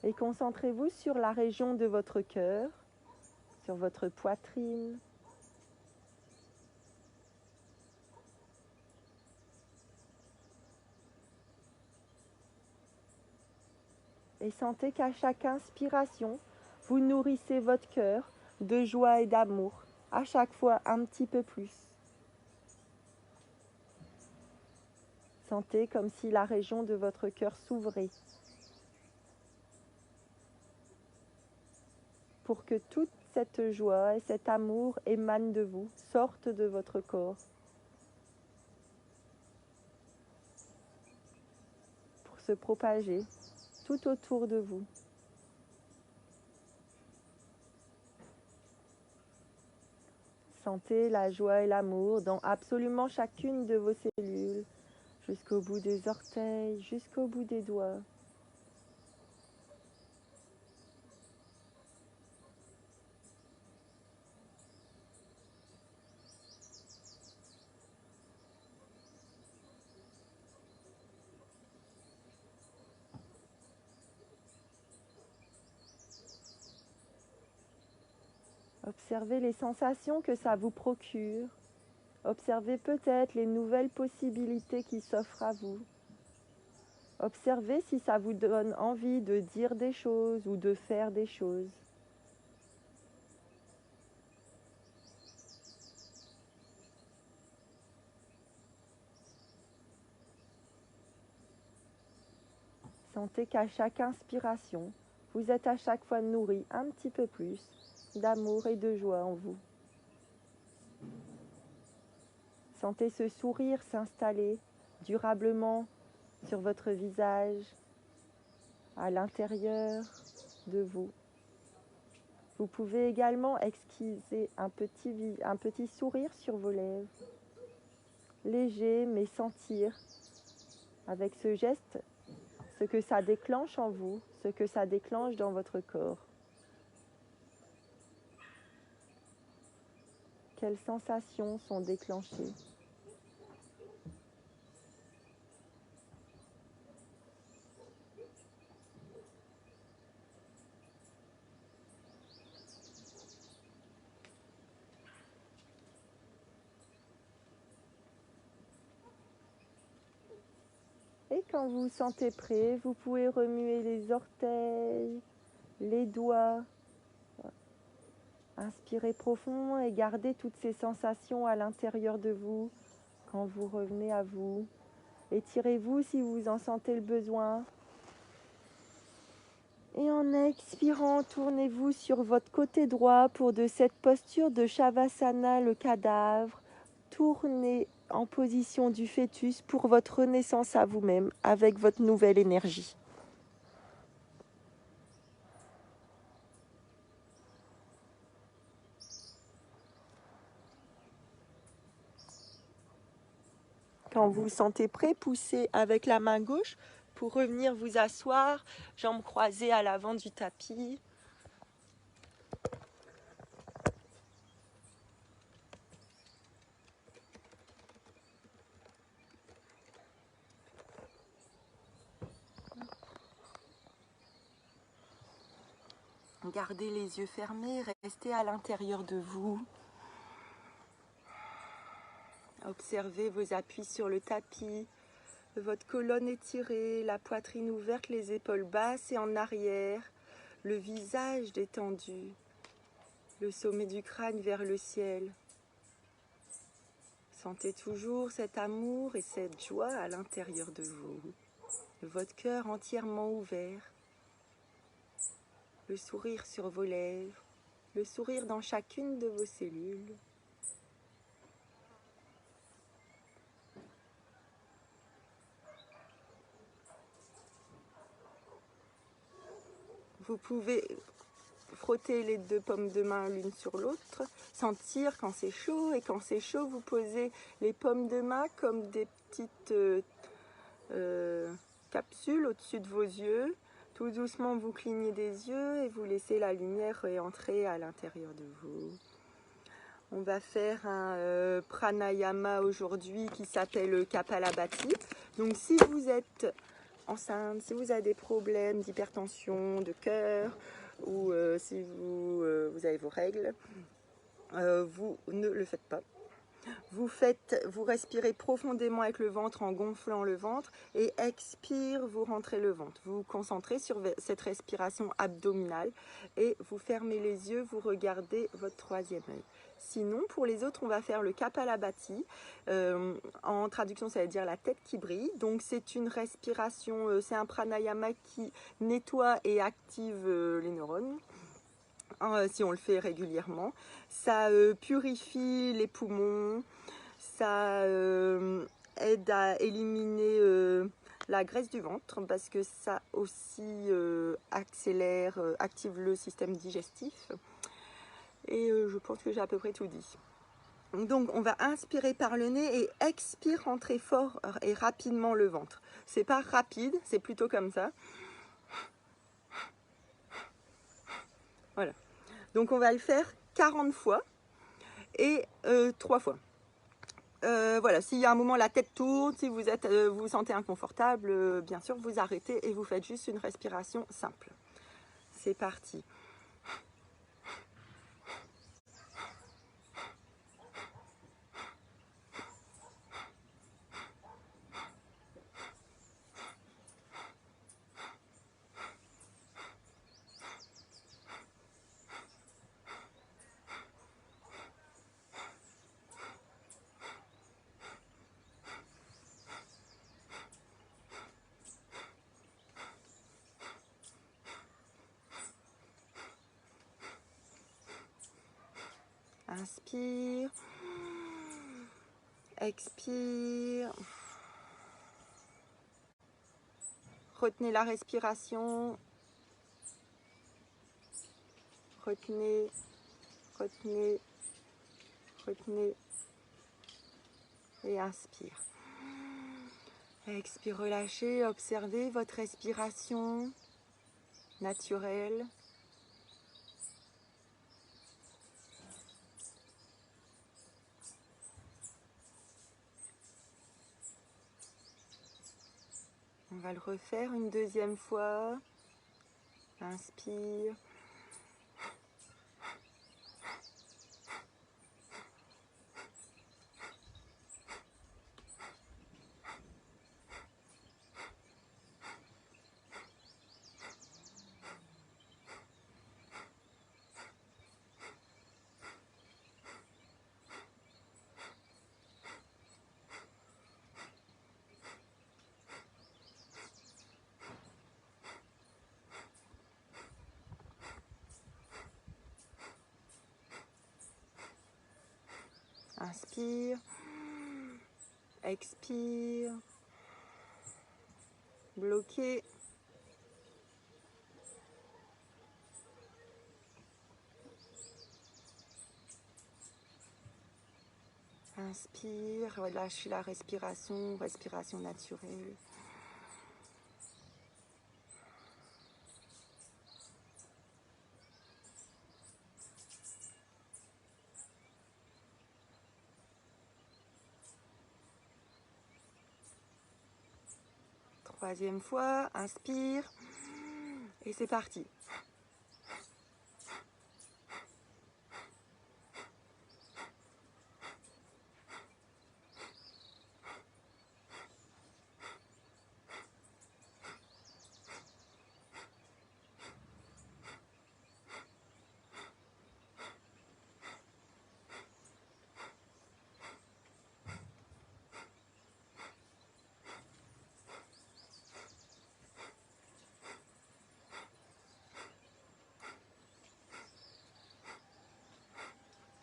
Et concentrez-vous sur la région de votre cœur, sur votre poitrine. Et sentez qu'à chaque inspiration, vous nourrissez votre cœur de joie et d'amour, à chaque fois un petit peu plus. Sentez comme si la région de votre cœur s'ouvrait pour que toute cette joie et cet amour émanent de vous, sortent de votre corps. Pour se propager tout autour de vous. Sentez la joie et l'amour dans absolument chacune de vos cellules, jusqu'au bout des orteils, jusqu'au bout des doigts. Observez les sensations que ça vous procure. Observez peut-être les nouvelles possibilités qui s'offrent à vous. Observez si ça vous donne envie de dire des choses ou de faire des choses. Sentez qu'à chaque inspiration, vous êtes à chaque fois nourri un petit peu plus d'amour et de joie en vous. Sentez ce sourire s'installer durablement sur votre visage, à l'intérieur de vous. Vous pouvez également esquisser un petit sourire sur vos lèvres, léger mais sentir avec ce geste ce que ça déclenche en vous, ce que ça déclenche dans votre corps. Quelles sensations sont déclenchées? quand vous vous sentez prêt, vous pouvez remuer les orteils, les doigts. Inspirez profond et gardez toutes ces sensations à l'intérieur de vous quand vous revenez à vous. Étirez-vous si vous en sentez le besoin. Et en expirant, tournez-vous sur votre côté droit pour de cette posture de Shavasana, le cadavre. Tournez en position du fœtus pour votre renaissance à vous-même avec votre nouvelle énergie. Quand vous vous sentez prêt, poussez avec la main gauche pour revenir vous asseoir, jambes croisées à l'avant du tapis. Gardez les yeux fermés, restez à l'intérieur de vous. Observez vos appuis sur le tapis, votre colonne étirée, la poitrine ouverte, les épaules basses et en arrière, le visage détendu, le sommet du crâne vers le ciel. Sentez toujours cet amour et cette joie à l'intérieur de vous, votre cœur entièrement ouvert, le sourire sur vos lèvres, le sourire dans chacune de vos cellules. Vous pouvez frotter les deux paumes de main l'une sur l'autre, sentir quand c'est chaud, et quand c'est chaud, vous posez les paumes de main comme des petites capsules au-dessus de vos yeux. Tout doucement, vous clignez des yeux et vous laissez la lumière entrer à l'intérieur de vous. On va faire un pranayama aujourd'hui qui s'appelle Kapalabhati. Donc si vous êtes enceinte, si vous avez des problèmes d'hypertension, de cœur, ou si vous avez vos règles, vous ne le faites pas. Vous respirez profondément avec le ventre en gonflant le ventre et expire, vous rentrez le ventre. Vous vous concentrez sur cette respiration abdominale et vous fermez les yeux, vous regardez votre troisième œil. Sinon, pour les autres, on va faire le Kapalabhati. En traduction, ça veut dire la tête qui brille. Donc, c'est une respiration, c'est un pranayama qui nettoie et active les neurones. Si on le fait régulièrement, ça purifie les poumons, ça aide à éliminer la graisse du ventre parce que ça aussi active le système digestif. Et je pense que j'ai à peu près tout dit. Donc on va inspirer par le nez et expire, rentrer fort et rapidement le ventre. C'est pas rapide, c'est plutôt comme ça. Voilà. Donc on va le faire 40 fois et 3 fois. Voilà, s'il y a un moment la tête tourne, si vous vous sentez inconfortable, bien sûr vous arrêtez et vous faites juste une respiration simple. C'est parti. Inspire, expire, retenez la respiration, retenez, retenez, retenez et inspire. Expire, relâchez, observez votre respiration naturelle. On va le refaire une deuxième fois. Inspire. Inspire, expire, bloqué. Inspire, relâchez la respiration, respiration naturelle. Troisième fois, inspire et c'est parti.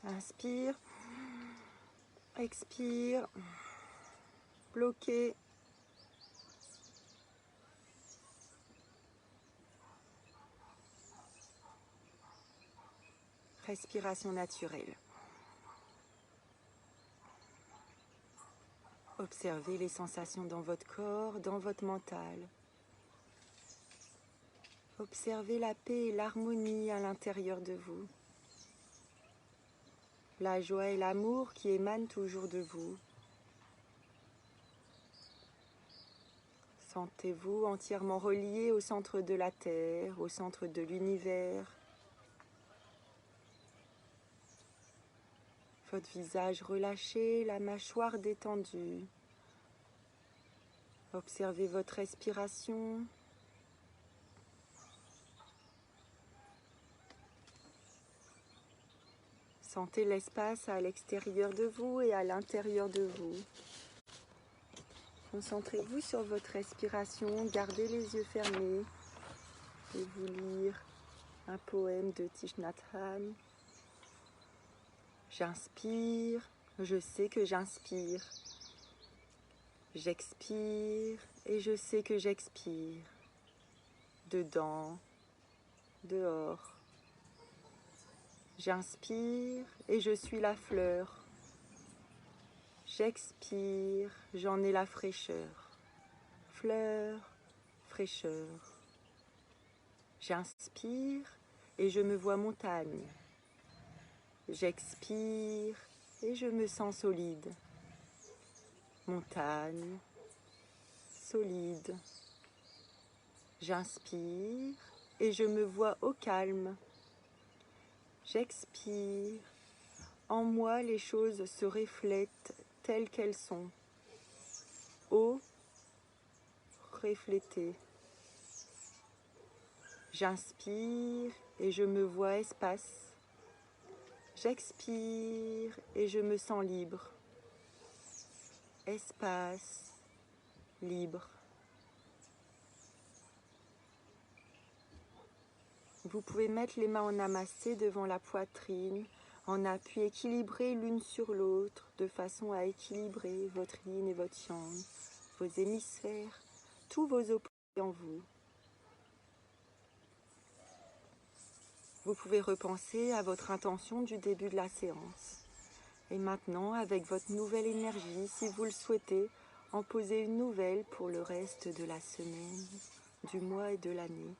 Inspire, expire, bloqué. Respiration naturelle. Observez les sensations dans votre corps, dans votre mental. Observez la paix et l'harmonie à l'intérieur de vous. La joie et l'amour qui émanent toujours de vous. Sentez-vous entièrement relié au centre de la Terre, au centre de l'univers. Votre visage relâché, la mâchoire détendue. Observez votre respiration. Sentez l'espace à l'extérieur de vous et à l'intérieur de vous. Concentrez-vous sur votre respiration, gardez les yeux fermés. Je vais vous lire un poème de Thich Nhat Hanh. J'inspire, je sais que j'inspire. J'expire et je sais que j'expire. Dedans, dehors. J'inspire et je suis la fleur. J'expire, j'en ai la fraîcheur. Fleur, fraîcheur. J'inspire et je me vois montagne. J'expire et je me sens solide. Montagne, solide. J'inspire et je me vois au calme. J'expire. En moi, les choses se reflètent telles qu'elles sont. Eau, reflétée. J'inspire et je me vois espace. J'expire et je me sens libre. Espace, libre. Vous pouvez mettre les mains en namassé devant la poitrine, en appui équilibré l'une sur l'autre, de façon à équilibrer votre yin et votre yang, vos hémisphères, tous vos opposés en vous. Vous pouvez repenser à votre intention du début de la séance. Et maintenant, avec votre nouvelle énergie, si vous le souhaitez, en poser une nouvelle pour le reste de la semaine, du mois et de l'année.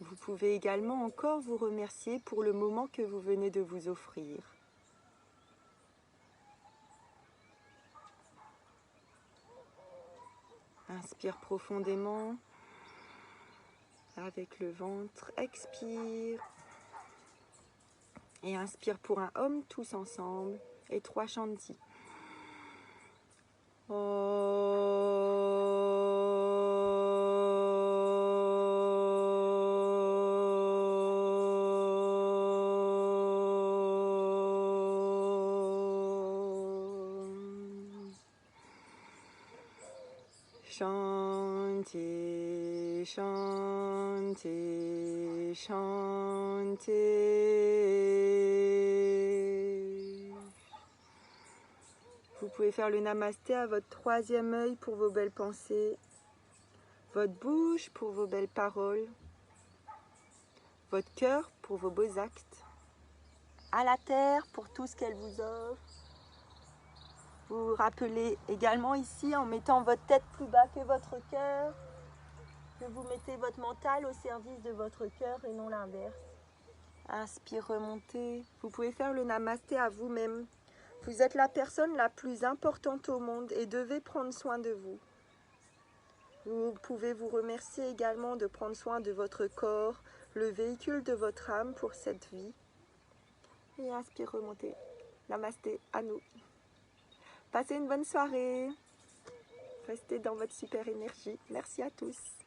Vous pouvez également encore vous remercier pour le moment que vous venez de vous offrir. Inspire profondément avec le ventre, expire. Et inspire pour un homme tous ensemble et 3 chantis. Shanti. Shanti, Shanti. Vous pouvez faire le namasté à votre troisième œil pour vos belles pensées, votre bouche pour vos belles paroles, votre cœur pour vos beaux actes, à la terre pour tout ce qu'elle vous offre. Vous vous rappelez également ici, en mettant votre tête plus bas que votre cœur, que vous mettez votre mental au service de votre cœur et non l'inverse. Inspire, remontez. Vous pouvez faire le namasté à vous-même. Vous êtes la personne la plus importante au monde et devez prendre soin de vous. Vous pouvez vous remercier également de prendre soin de votre corps, le véhicule de votre âme pour cette vie. Et inspire, remontez. Namasté à nous. Passez une bonne soirée. Restez dans votre super énergie. Merci à tous.